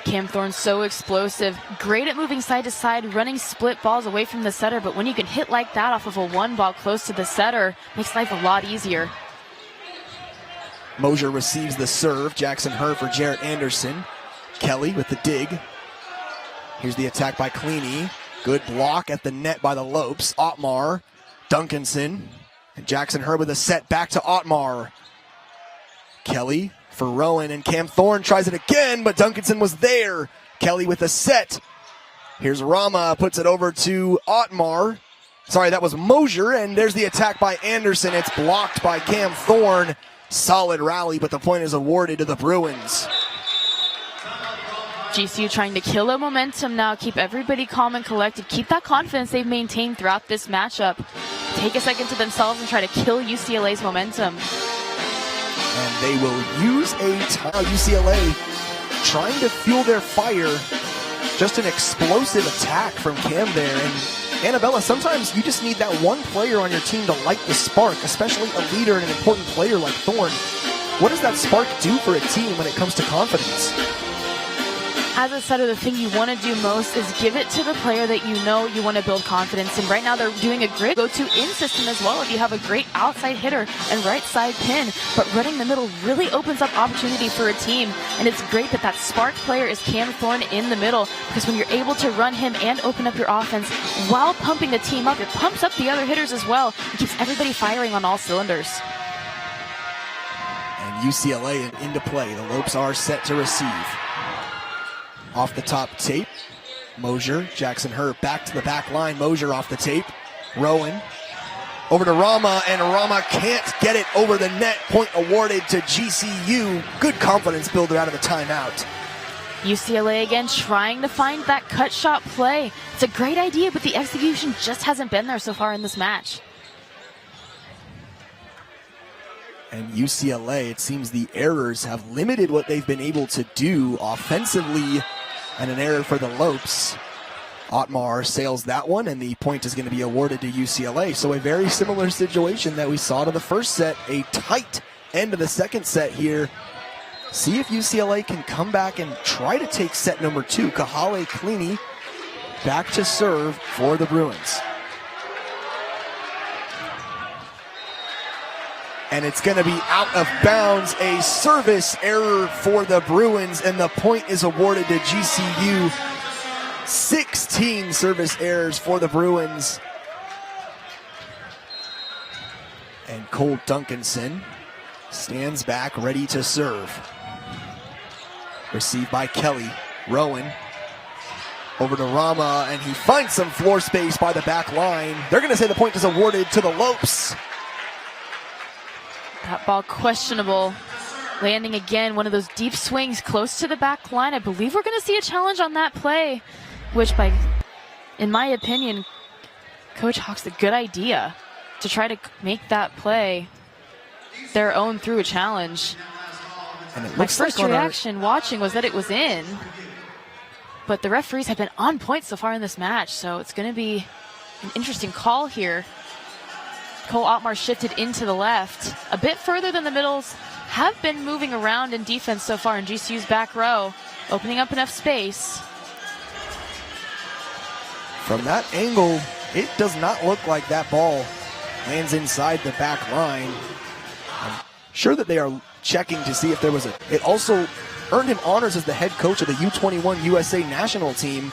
Cam Thorne so explosive, great at moving side to side, running split balls away from the setter, but when you can hit like that off of a one ball close to the setter, makes life a lot easier. Mosier receives the serve. Jackson Herr for Jarrett Anderson. Kelly with the dig. Here's the attack by Klini. Good block at the net by the Lopes. Otmar, Duncanson, and Jackson Herr with a set back to Otmar. Kelly for Rowan, and Cam Thorne tries it again, but Duncanson was there. Kelly with a set. Here's Rama, puts it over to Otmar. Sorry, that was Mosier, and there's the attack by Anderson. It's blocked by Cam Thorne. Solid rally, but the point is awarded to the Bruins. GCU trying to kill the momentum now, keep everybody calm and collected, keep that confidence they've maintained throughout this matchup. Take a second to themselves and try to kill UCLA's momentum. And they will use a time. UCLA trying to fuel their fire. Just an explosive attack from Cam there. And Annabella, sometimes you just need that one player on your team to light the spark, especially a leader and an important player like Thorne. What does that spark do for a team when it comes to confidence? As a setter, the thing you want to do most is give it to the player that you know you want to build confidence in. Right now, they're doing a great go-to in system as well. If you have a great outside hitter and right side pin, but running the middle really opens up opportunity for a team. And it's great that that spark player is Cam Thorne in the middle, because when you're able to run him and open up your offense while pumping the team up, it pumps up the other hitters as well. It keeps everybody firing on all cylinders. And UCLA into play. The Lopes are set to receive. Off the top tape, Mosier, Jackson Hurt back to the back line. Mosier off the tape. Rowan over to Rama, and Rama can't get it over the net. Point awarded to GCU. Good confidence builder out of the timeout. UCLA again trying to find that cut shot play. It's a great idea, but the execution just hasn't been there so far in this match. And UCLA, it seems the errors have limited what they've been able to do offensively, and an error for the Lopes. Otmar sails that one, and the point is going to be awarded to UCLA. So a very similar situation that we saw to the first set, a tight end of the second set here. See if UCLA can come back and try to take set number 2. Kahale Klini back to serve for the Bruins. And it's going to be out of bounds, a service error for the Bruins, and the point is awarded to GCU. 16 service errors for the Bruins. And Cole Duncanson stands back, ready to serve. Received by Kelly. Rowan over to Rama, and he finds some floor space by the back line. They're going to say the point is awarded to the Lopes. That ball questionable. Landing again, one of those deep swings close to the back line. I believe we're going to see a challenge on that play, which in my opinion, Coach Hawk's a good idea to try to make that play their own through a challenge. And it My first reaction watching was that it was in, but the referees have been on point so far in this match, so it's going to be an interesting call here. Cole Otmar shifted into the left. A bit further than the middles have been moving around in defense so far in GCU's back row, opening up enough space. From that angle, it does not look like that ball lands inside the back line. I'm sure that they are checking to see if there was a... It also earned him honors as the head coach of the U21 USA national team.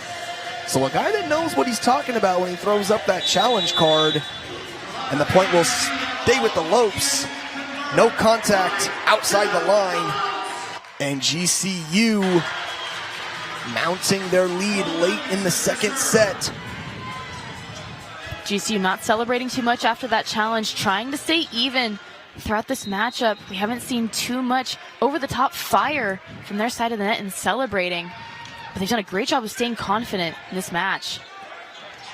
So a guy that knows what he's talking about when he throws up that challenge card. And the point will stay with the Lopes. No contact outside the line. And GCU mounting their lead late in the second set. GCU not celebrating too much after that challenge, trying to stay even throughout this matchup. We haven't seen too much over-the-top fire from their side of the net and celebrating. But they've done a great job of staying confident in this match.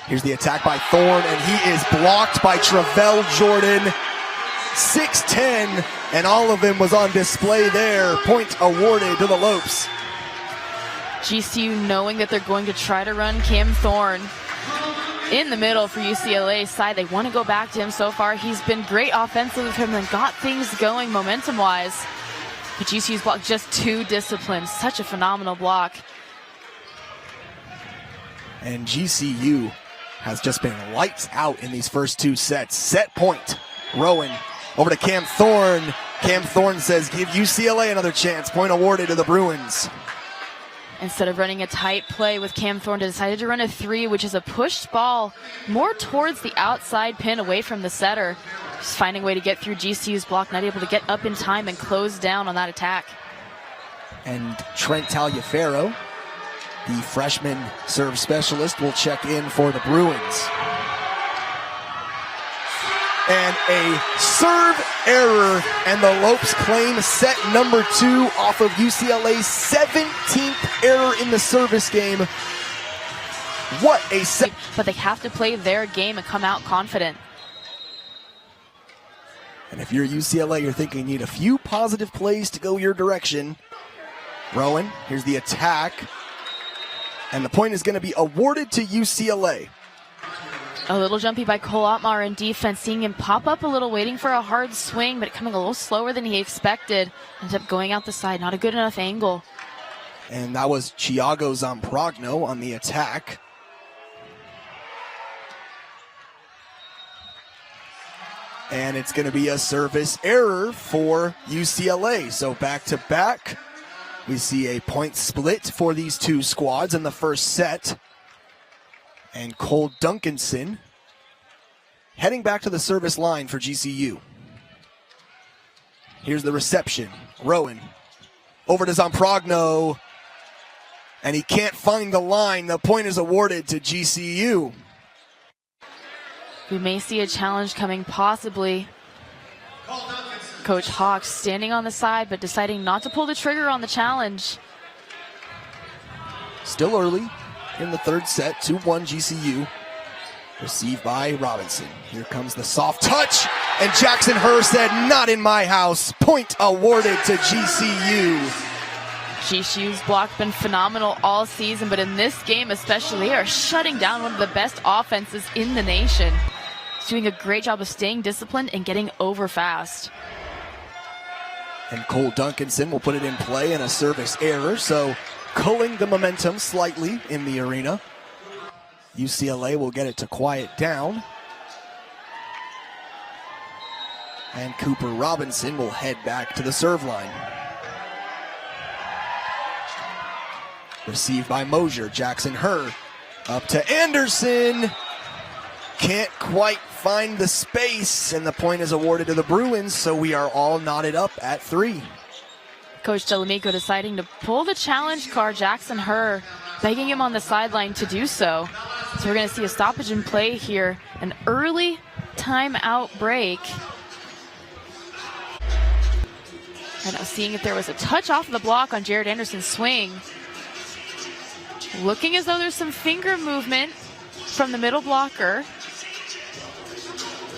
Here's the attack by Thorne, and he is blocked by Travell Jordan. 6'10", and all of him was on display there. Point awarded to the Lopes. GCU knowing that they're going to try to run Cam Thorne in the middle for UCLA's side. They want to go back to him so far. He's been great offensively for him and got things going momentum-wise. But GCU's block just too disciplined. Such a phenomenal block. And GCU has just been lights out in these first 2 sets. Set point. Rowan over to Cam Thorne. Cam Thorne says, give UCLA another chance. Point awarded to the Bruins. Instead of running a tight play with Cam Thorne, decided to run a 3, which is a pushed ball more towards the outside pin away from the setter. Just finding a way to get through GCU's block, not able to get up in time and close down on that attack. And Trent Taliaferro, the freshman serve specialist, will check in for the Bruins. And a serve error, and the Lopes claim set number 2 off of UCLA's 17th error in the service game. What a set. But they have to play their game and come out confident. And if you're UCLA, you're thinking you need a few positive plays to go your direction. Rowan, here's the attack. And the point is going to be awarded to UCLA. A little jumpy by Cole Ottmar in defense, seeing him pop up a little, waiting for a hard swing, but coming a little slower than he expected. Ended up going out the side, not a good enough angle. And that was Thiago Zamprogno on the attack. And it's going to be a service error for UCLA. So back to back, we see a point split for these two squads in the first set. And Cole Duncanson heading back to the service line for GCU. Here's the reception. Rowan over to Zamprogno. And he can't find the line. The point is awarded to GCU. We may see a challenge coming, possibly. Coach Hawks standing on the side, but deciding not to pull the trigger on the challenge. Still early in the third set, 2-1 GCU. Received by Robinson. Here comes the soft touch, and Jackson Herr said, "Not in my house." Point awarded to GCU. GCU's block been phenomenal all season, but in this game especially, they are shutting down one of the best offenses in the nation. He's doing a great job of staying disciplined and getting over fast. And Cole Duncanson will put it in play in a service error, so culling the momentum slightly in the arena. UCLA will get it to quiet down. And Cooper Robinson will head back to the serve line. Received by Mosier. Jackson Herr up to Anderson. Can't quite find the space, and the point is awarded to the Bruins, so we are all knotted up at 3. Coach Delamico deciding to pull the challenge card. Jackson Herr begging him on the sideline to do so. So we're going to see a stoppage in play here. An early timeout break. And I was seeing if there was a touch off of the block on Jared Anderson's swing. Looking as though there's some finger movement from the middle blocker.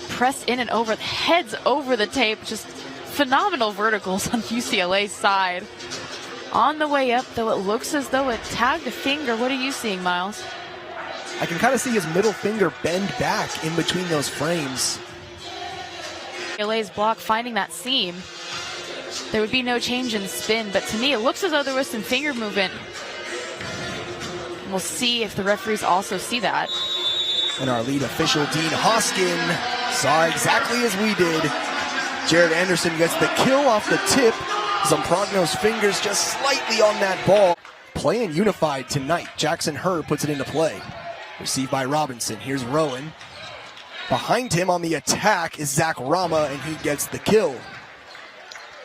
Press in and over, heads over the tape. Just phenomenal verticals on UCLA's side. On the way up, though, it looks as though it tagged a finger. What are you seeing, Miles? I can kind of see his middle finger bend back in between those frames. UCLA's block finding that seam. There would be no change in spin, but to me, it looks as though there was some finger movement. We'll see if the referees also see that. And our lead official, Dean Hoskin, saw exactly as we did. Jared Anderson gets the kill off the tip. Zamprogno's fingers just slightly on that ball. Playing unified tonight. Jackson Herr puts it into play. Received by Robinson. Here's Rowan. Behind him on the attack is Zach Rama, and he gets the kill.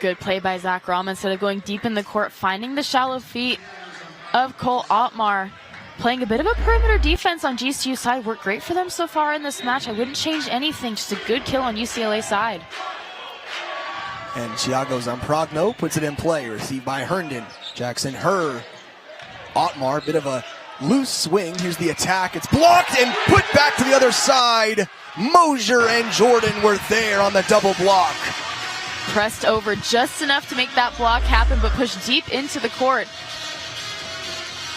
Good play by Zach Rama. Instead of going deep in the court, finding the shallow feet of Cole Ottmar. Playing a bit of a perimeter defense on GCU's side. Worked great for them so far in this match. I wouldn't change anything. Just a good kill on UCLA's side. And Thiago Zamprogno puts it in play. Received by Herndon. Jackson Herr. Ottmar, bit of a loose swing. Here's the attack. It's blocked and put back to the other side. Mosier and Jordan were there on the double block. Pressed over just enough to make that block happen, but pushed deep into the court.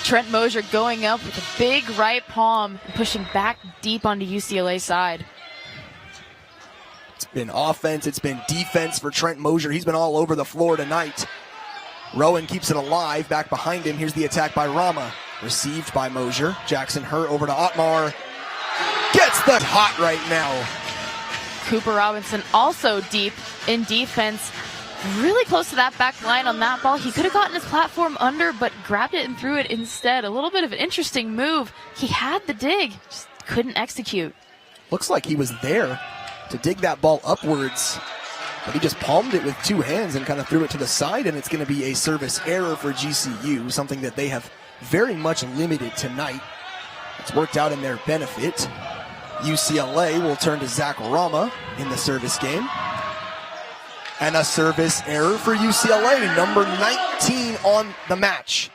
Trent Mosier going up with a big right palm and pushing back deep onto UCLA's side. It's been offense, it's been defense for Trent Mosier. He's been all over the floor tonight. Rowan keeps it alive. Back behind him, here's the attack by Rama. Received by Mosier. Jackson Herr over to Ottmar. Gets the hot right now. Cooper Robinson also deep in defense. Really close to that back line on that ball. He could have gotten his platform under, but grabbed it and threw it instead. A little bit of an interesting move. He had the dig, just couldn't execute. Looks like he was there to dig that ball upwards. But he just palmed it with two hands and kind of threw it to the side, and it's going to be a service error for GCU, something that they have very much limited tonight. It's worked out in their benefit. UCLA will turn to Zach Rama in the service game. And a service error for UCLA, number 19 on the match.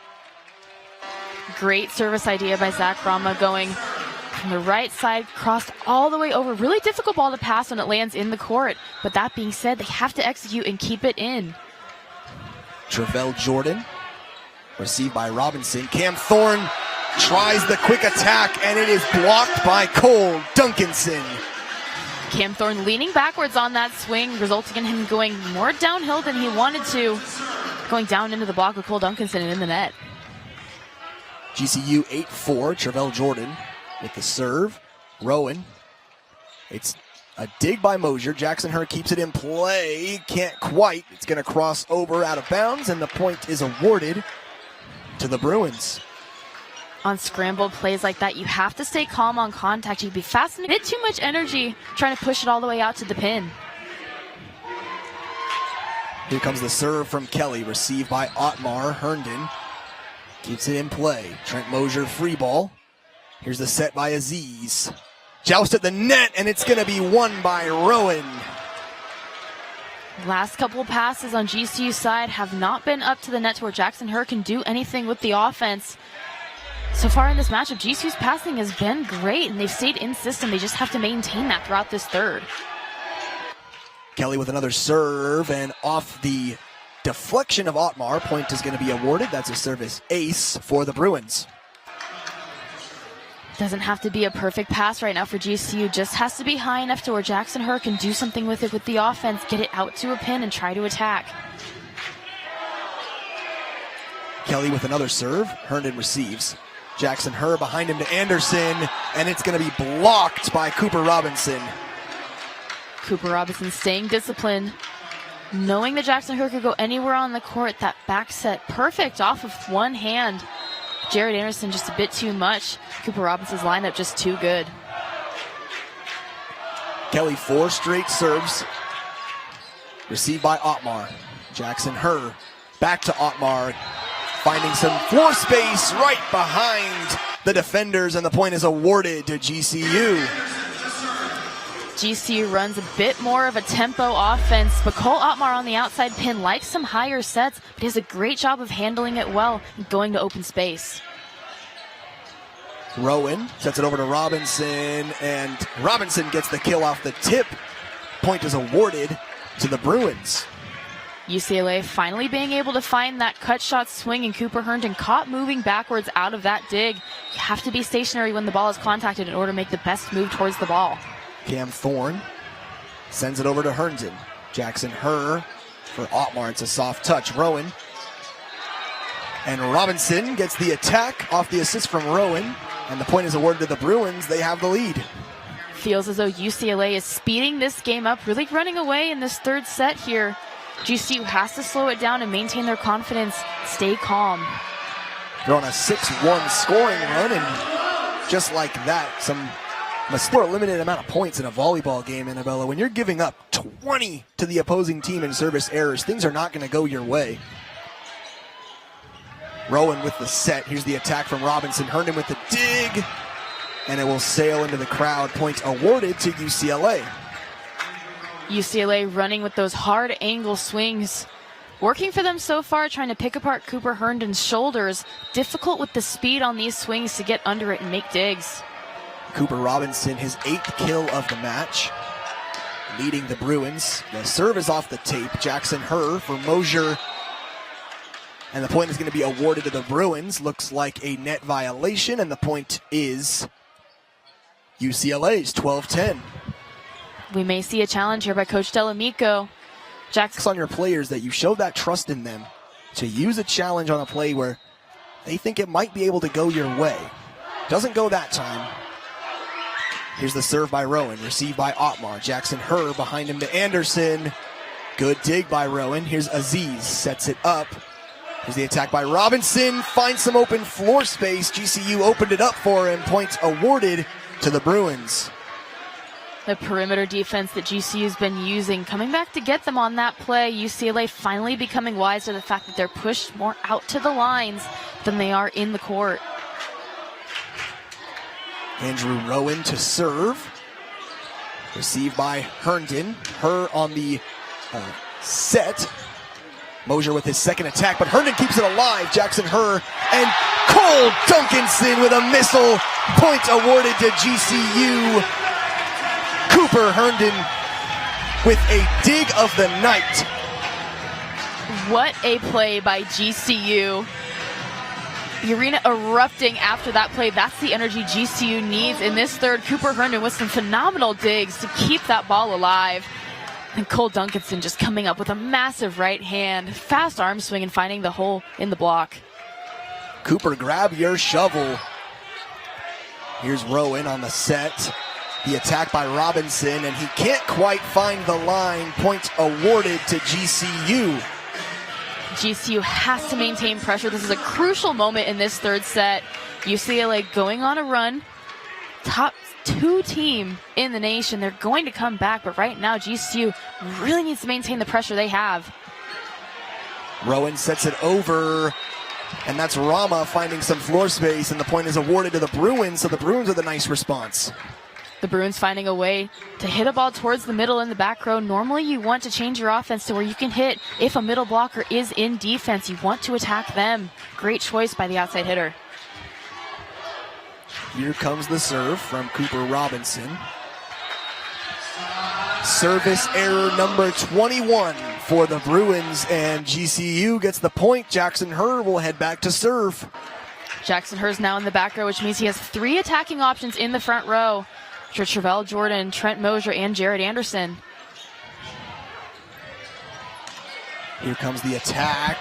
Great service idea by Zach Rama, going from the right side, crossed all the way over. Really difficult ball to pass when it lands in the court. But that being said, they have to execute and keep it in. Travell Jordan, received by Robinson. Cam Thorne tries the quick attack, and it is blocked by Cole Duncanson. Cam Thorne leaning backwards on that swing, resulting in him going more downhill than he wanted to. Going down into the block with Cole Duncanson and in the net. GCU 8-4, Travell Jordan with the serve. Rowan. It's a dig by Mosier. Jackson Herr keeps it in play. Can't quite. It's going to cross over out of bounds, and the point is awarded to the Bruins. On scrambled plays like that, you have to stay calm on contact. You'd be fast and a bit too much energy trying to push it all the way out to the pin. Here comes the serve from Kelly, received by Otmar. Herndon keeps it in play. Trent Mosier free ball. Here's the set by Aziz. Joust at the net, and it's going to be won by Rowan. Last couple passes on GCU's side have not been up to the net to where Jackson Herr can do anything with the offense. So far in this matchup, GCU's passing has been great, and they've stayed in system. They just have to maintain that throughout this third. Kelly with another serve, and off the deflection of Otmar, point is going to be awarded. That's a service ace for the Bruins. Doesn't have to be a perfect pass right now for GCU. Just has to be high enough to where Jackson Herr can do something with it with the offense, get it out to a pin, and try to attack. Kelly with another serve. Herndon receives. Jackson Herr behind him to Anderson, and it's going to be blocked by Cooper Robinson. Cooper Robinson staying disciplined, knowing that Jackson Herr could go anywhere on the court. That back set perfect off of one hand. Jared Anderson just a bit too much. Cooper Robinson's lineup just too good. Kelly 4 straight serves. Received by Otmar. Jackson Herr back to Otmar. Finding some floor space right behind the defenders, and the point is awarded to GCU. GCU runs a bit more of a tempo offense, but Cole Otmar on the outside pin likes some higher sets, but he does a great job of handling it well and going to open space. Rowan sets it over to Robinson, and Robinson gets the kill off the tip. Point is awarded to the Bruins. UCLA finally being able to find that cut shot swing, and Cooper Herndon caught moving backwards out of that dig. You have to be stationary when the ball is contacted in order to make the best move towards the ball. Cam Thorne sends it over to Herndon. Jackson Herr for Otmar. It's a soft touch. Rowan. And Robinson gets the attack off the assist from Rowan, and the point is awarded to the Bruins. They have the lead. Feels as though UCLA is speeding this game up, really running away in this third set here. GCU has to slow it down and maintain their confidence, stay calm. They're on a 6-1 scoring run, and just like that, must score a limited amount of points in a volleyball game, Annabella. When you're giving up 20 to the opposing team in service errors, things are not going to go your way. Rowan with the set. Here's the attack from Robinson. Herndon with the dig, and it will sail into the crowd. Point awarded to UCLA. UCLA running with those hard angle swings. Working for them so far, trying to pick apart Cooper Herndon's shoulders. Difficult with the speed on these swings to get under it and make digs. Cooper Robinson, his 8th kill of the match, leading the Bruins. The serve is off the tape. Jackson Herr for Mosier. And the point is going to be awarded to the Bruins. Looks like a net violation, and the point is UCLA's 12-10. We may see a challenge here by Coach Delamico. Jackson, on your players that you show that trust in them to use a challenge on a play where they think it might be able to go your way. Doesn't go that time. Here's the serve by Rowan, received by Otmar. Jackson Herr behind him to Anderson. Good dig by Rowan. Here's Aziz, sets it up. Here's the attack by Robinson, finds some open floor space. GCU opened it up for him. Points awarded to the Bruins. The perimeter defense that GCU's been using, coming back to get them on that play. UCLA finally becoming wise to the fact that they're pushed more out to the lines than they are in the court. Andrew Rowan to serve. Received by Herndon. Her on the set. Mosier with his second attack, but Herndon keeps it alive. Jackson Herr and Cole Duncanson with a missile. Point awarded to GCU. Cooper Herndon with a dig of the night. What a play by GCU. The arena erupting after that play. That's the energy GCU needs in this third. Cooper Herndon with some phenomenal digs to keep that ball alive. And Cole Duncanson just coming up with a massive right hand, fast arm swing, and finding the hole in the block. Cooper, grab your shovel. Here's Rowan on the set. The attack by Robinson, and he can't quite find the line. Point awarded to GCU. GCU has to maintain pressure. This is a crucial moment in this third set. UCLA going on a run. Top 2 team in the nation. They're going to come back, but right now GCU really needs to maintain the pressure they have. Rowan sets it over, and that's Rama finding some floor space, and the point is awarded to the Bruins, so the Bruins with a nice response. The Bruins finding a way to hit a ball towards the middle in the back row. Normally you want to change your offense to where you can hit if a middle blocker is in defense. You want to attack them. Great choice by the outside hitter. Here comes the serve from Cooper Robinson. Service error number 21 for the Bruins, and GCU gets the point. Jackson Herr will head back to serve. Jackson Herr's now in the back row, which means he has 3 attacking options in the front row. Travell Jordan, Trent Mosier, and Jared Anderson. Here comes the attack.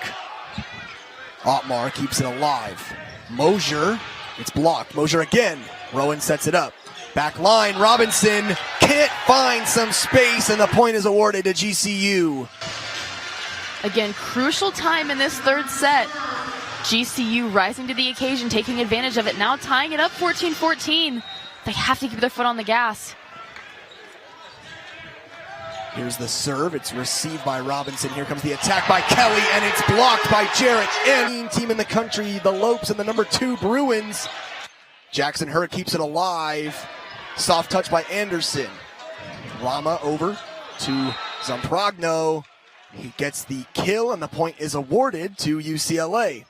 Otmar keeps it alive. Mosier, it's blocked. Mosier again. Rowan sets it up. Back line, Robinson can't find some space, and the point is awarded to GCU. Again, crucial time in this third set. GCU rising to the occasion, taking advantage of it, now tying it up 14-14. They have to keep their foot on the gas. Here's the serve. It's received by Robinson. Here comes the attack by Kelly, and it's blocked by Jarrett. And team in the country, the Lopes and the number 2 Bruins. Jackson Herr keeps it alive. Soft touch by Anderson. Rama over to Zamprogno. He gets the kill, and the point is awarded to UCLA.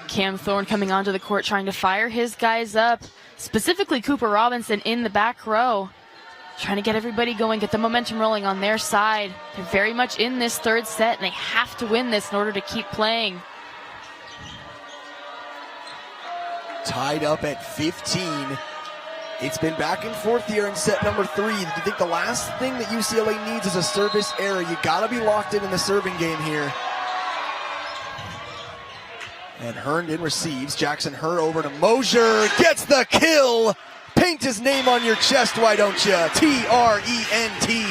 Cam Thorne coming onto the court trying to fire his guys up. Specifically Cooper Robinson in the back row. Trying to get everybody going, get the momentum rolling on their side. They're very much in this third set, and they have to win this in order to keep playing. Tied up at 15. It's been back and forth here in set number 3. Do you think the last thing that UCLA needs is a service error? You gotta be locked in the serving game here. And Herndon receives. Jackson Herr over to Mosier. Gets the kill. Paint his name on your chest, why don't you? T-R-E-N-T.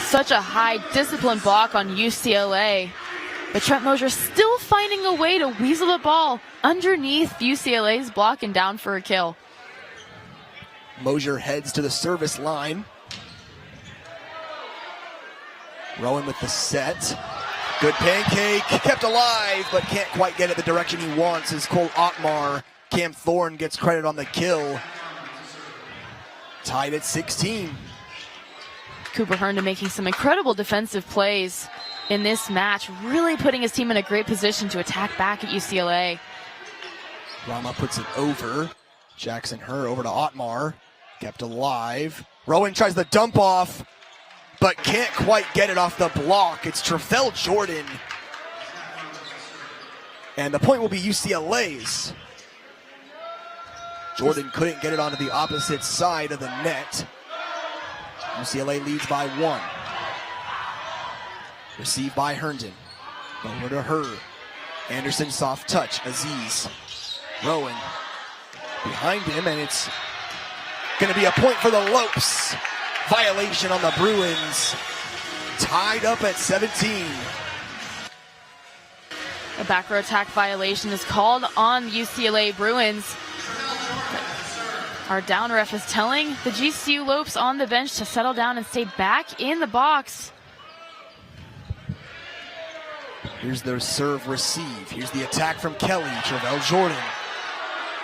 Such a high discipline block on UCLA. But Trent Mosier still finding a way to weasel the ball underneath UCLA's block and down for a kill. Mosier heads to the service line. Rowan with the set. Good pancake, kept alive, but can't quite get it the direction he wants as Cole Otmar. Cam Thorne gets credit on the kill. Tied at 16. Cooper Herndon making some incredible defensive plays in this match, really putting his team in a great position to attack back at UCLA. Rama puts it over. Jackson Herr over to Otmar. Kept alive. Rowan tries the dump off, but can't quite get it off the block. It's Travell Jordan. And the point will be UCLA's. Jordan couldn't get it onto the opposite side of the net. UCLA leads by 1. Received by Herndon. Over to Herr. Anderson soft touch. Aziz. Rowan behind him, and it's going to be a point for the Lopes. Violation on the Bruins. Tied up at 17. A back row attack violation is called on UCLA Bruins. Our down ref is telling the GCU Lopes on the bench to settle down and stay back in the box. Here's their serve receive. Here's the attack from Kelly. Travell Jordan.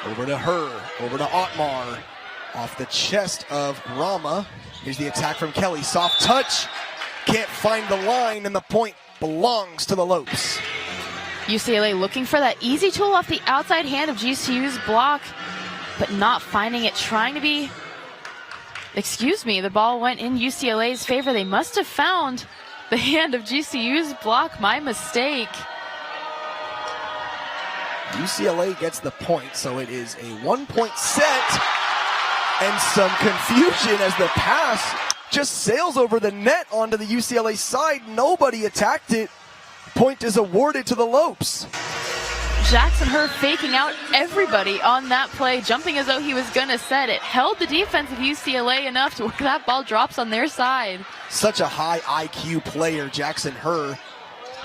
Over to her. Over to Otmar. Off the chest of Rama. Here's the attack from Kelly. Soft touch. Can't find the line, and the point belongs to the Lopes. UCLA looking for that easy tool off the outside hand of GCU's block, but not finding it. Trying to be... Excuse me, the ball went in UCLA's favor. They must have found the hand of GCU's block. My mistake. UCLA gets the point, so it is a 1-point set. And some confusion as the pass just sails over the net onto the UCLA side. Nobody attacked it. Point is awarded to the Lopes. Jackson Hurd faking out everybody on that play, jumping as though he was going to set it. Held the defense of UCLA enough to where that ball drops on their side. Such a high IQ player, Jackson Hurd.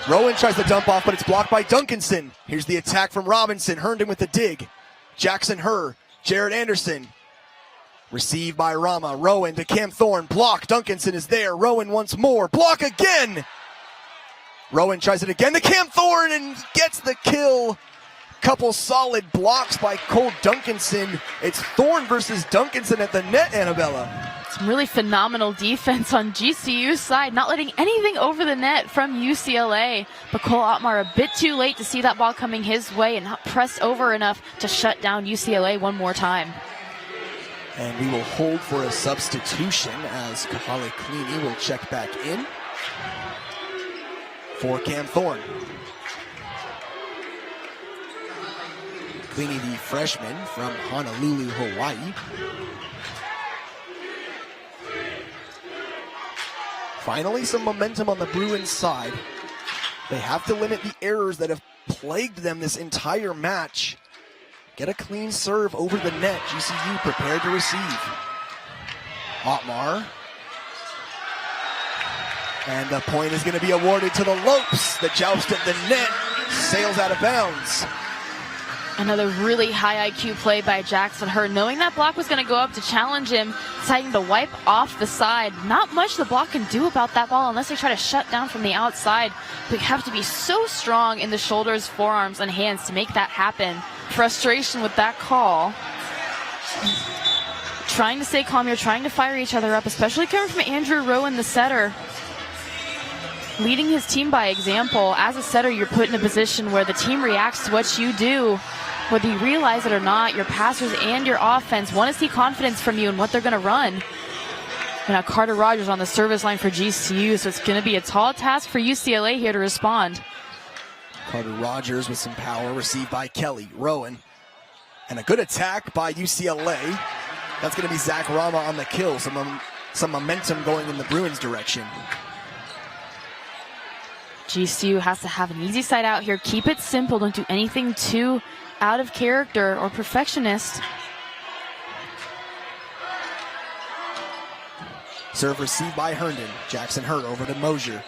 Rowan tries to dump off, but it's blocked by Duncanson. Here's the attack from Robinson. Herndon with the dig. Jackson Hurd, Jared Anderson. Received by Rama. Rowan to Cam Thorne. Block. Duncanson is there. Rowan once more. Block again. Rowan tries it again to Cam Thorne and gets the kill. Couple solid blocks by Cole Duncanson. It's Thorne versus Duncanson at the net, Annabella. Some really phenomenal defense on GCU's side, not letting anything over the net from UCLA. But Cole Otmar a bit too late to see that ball coming his way and not pressed over enough to shut down UCLA one more time. And we will hold for a substitution as Kahale Klini will check back in for Cam Thorne. Klini, the freshman from Honolulu, Hawaii. Finally, some momentum on the Bruins side. They have to limit the errors that have plagued them this entire match. Get a clean serve over the net. GCU prepared to receive. Otmar. And the point is going to be awarded to the Lopes. The joust at the net sails out of bounds. Another really high IQ play by Jackson Hurd, knowing that block was going to go up to challenge him, deciding to wipe off the side. Not much the block can do about that ball unless they try to shut down from the outside. They have to be so strong in the shoulders, forearms, and hands to make that happen. Frustration with that call. Trying to stay calm, you're trying to fire each other up, especially coming from Andrew Rowan, the setter. Leading his team by example. As a setter, you're put in a position where the team reacts to what you do. Whether you realize it or not, your passers and your offense want to see confidence from you and what they're going to run. Now Carter Rogers on the service line for GCU, so it's going to be a tall task for UCLA here to respond. Carter Rogers with some power, received by Kelly. Rowan. And a good attack by UCLA. That's going to be Zach Rama on the kill. Some momentum going in the Bruins' direction. GCU has to have an easy side out here. Keep it simple. Don't do anything too out of character or perfectionist. Serve received by Herndon. Jackson Hurd over to Mosier.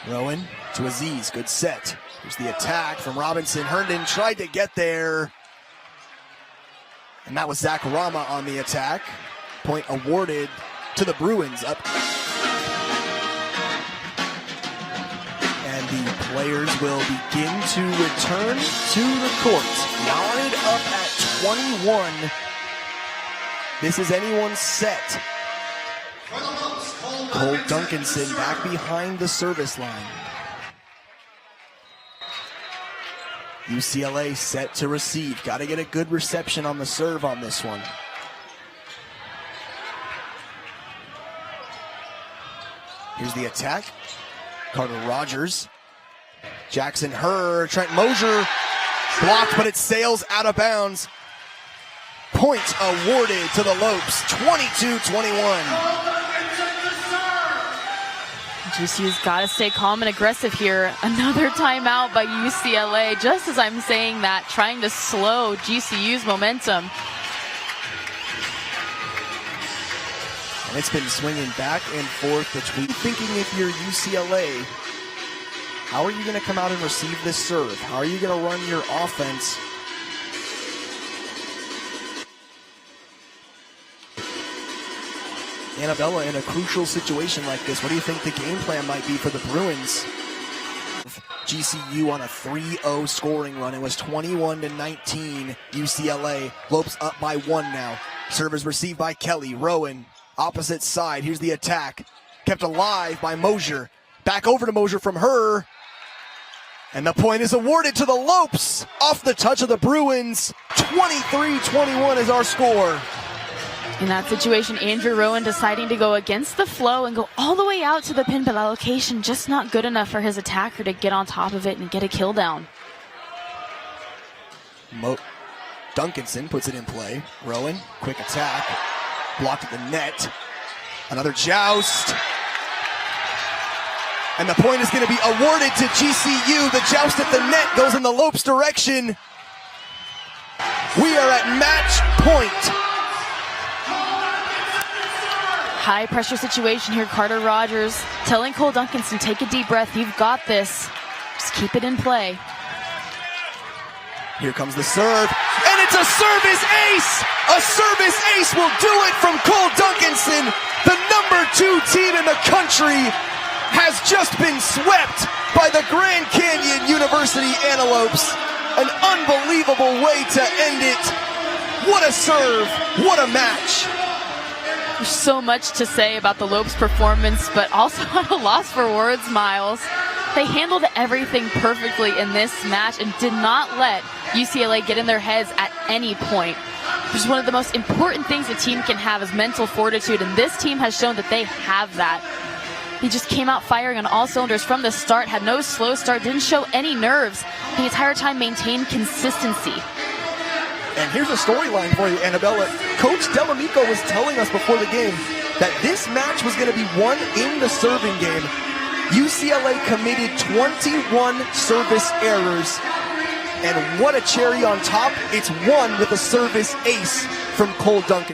Rowan to Aziz. Good set. Here's the attack from Robinson. Herndon tried to get there. And that was Zach Rama on the attack. Point awarded to the Bruins. Up. And the players will begin to return to the court. Knotted up at 21. This is anyone's set. Cole Duncanson back behind the service line. UCLA set to receive. Got to get a good reception on the serve on this one. Here's the attack. Carter Rogers. Jackson Hurd. Trent Mosier blocked, but it sails out of bounds. Point awarded to the Lopes. 22-21. GCU's got to stay calm and aggressive here. Another timeout by UCLA, just as I'm saying that, trying to slow GCU's momentum. And it's been swinging back and forth between thinking if you're UCLA, how are you going to come out and receive this serve? How are you going to run your offense? Annabella, in a crucial situation like this, what do you think the game plan might be for the Bruins? GCU on a 3-0 scoring run. It was 21-19 UCLA. Lopes up by 1 now. Servers received by Kelly. Rowan, opposite side. Here's the attack. Kept alive by Mosier. Back over to Mosier from her. And the point is awarded to the Lopes. Off the touch of the Bruins. 23-21 is our score. In that situation, Andrew Rowan deciding to go against the flow and go all the way out to the pin, but that location just not good enough for his attacker to get on top of it and get a kill down. Duncanson puts it in play. Rowan, quick attack. Blocked at the net. Another joust. And the point is going to be awarded to GCU. The joust at the net goes in the Lopes direction. We are at match point. High pressure situation here. Carter Rogers telling Cole Duncanson, take a deep breath. You've got this. Just keep it in play. Here comes the serve. And it's a service ace. A service ace will do it from Cole Duncanson. The number 2 team in the country has just been swept by the Grand Canyon University Antelopes. An unbelievable way to end it. What a serve. What a match. There's so much to say about the Lopes performance, but also at a loss for words, Miles. They handled everything perfectly in this match and did not let UCLA get in their heads at any point. Which is one of the most important things a team can have is mental fortitude, and this team has shown that they have that. He just came out firing on all cylinders from the start, had no slow start, didn't show any nerves. The entire time maintained consistency. And here's a storyline for you, Annabella. Coach Delamico was telling us before the game that this match was going to be won in the serving game. UCLA committed 21 service errors. And what a cherry on top. It's won with a service ace from Cole Duncan.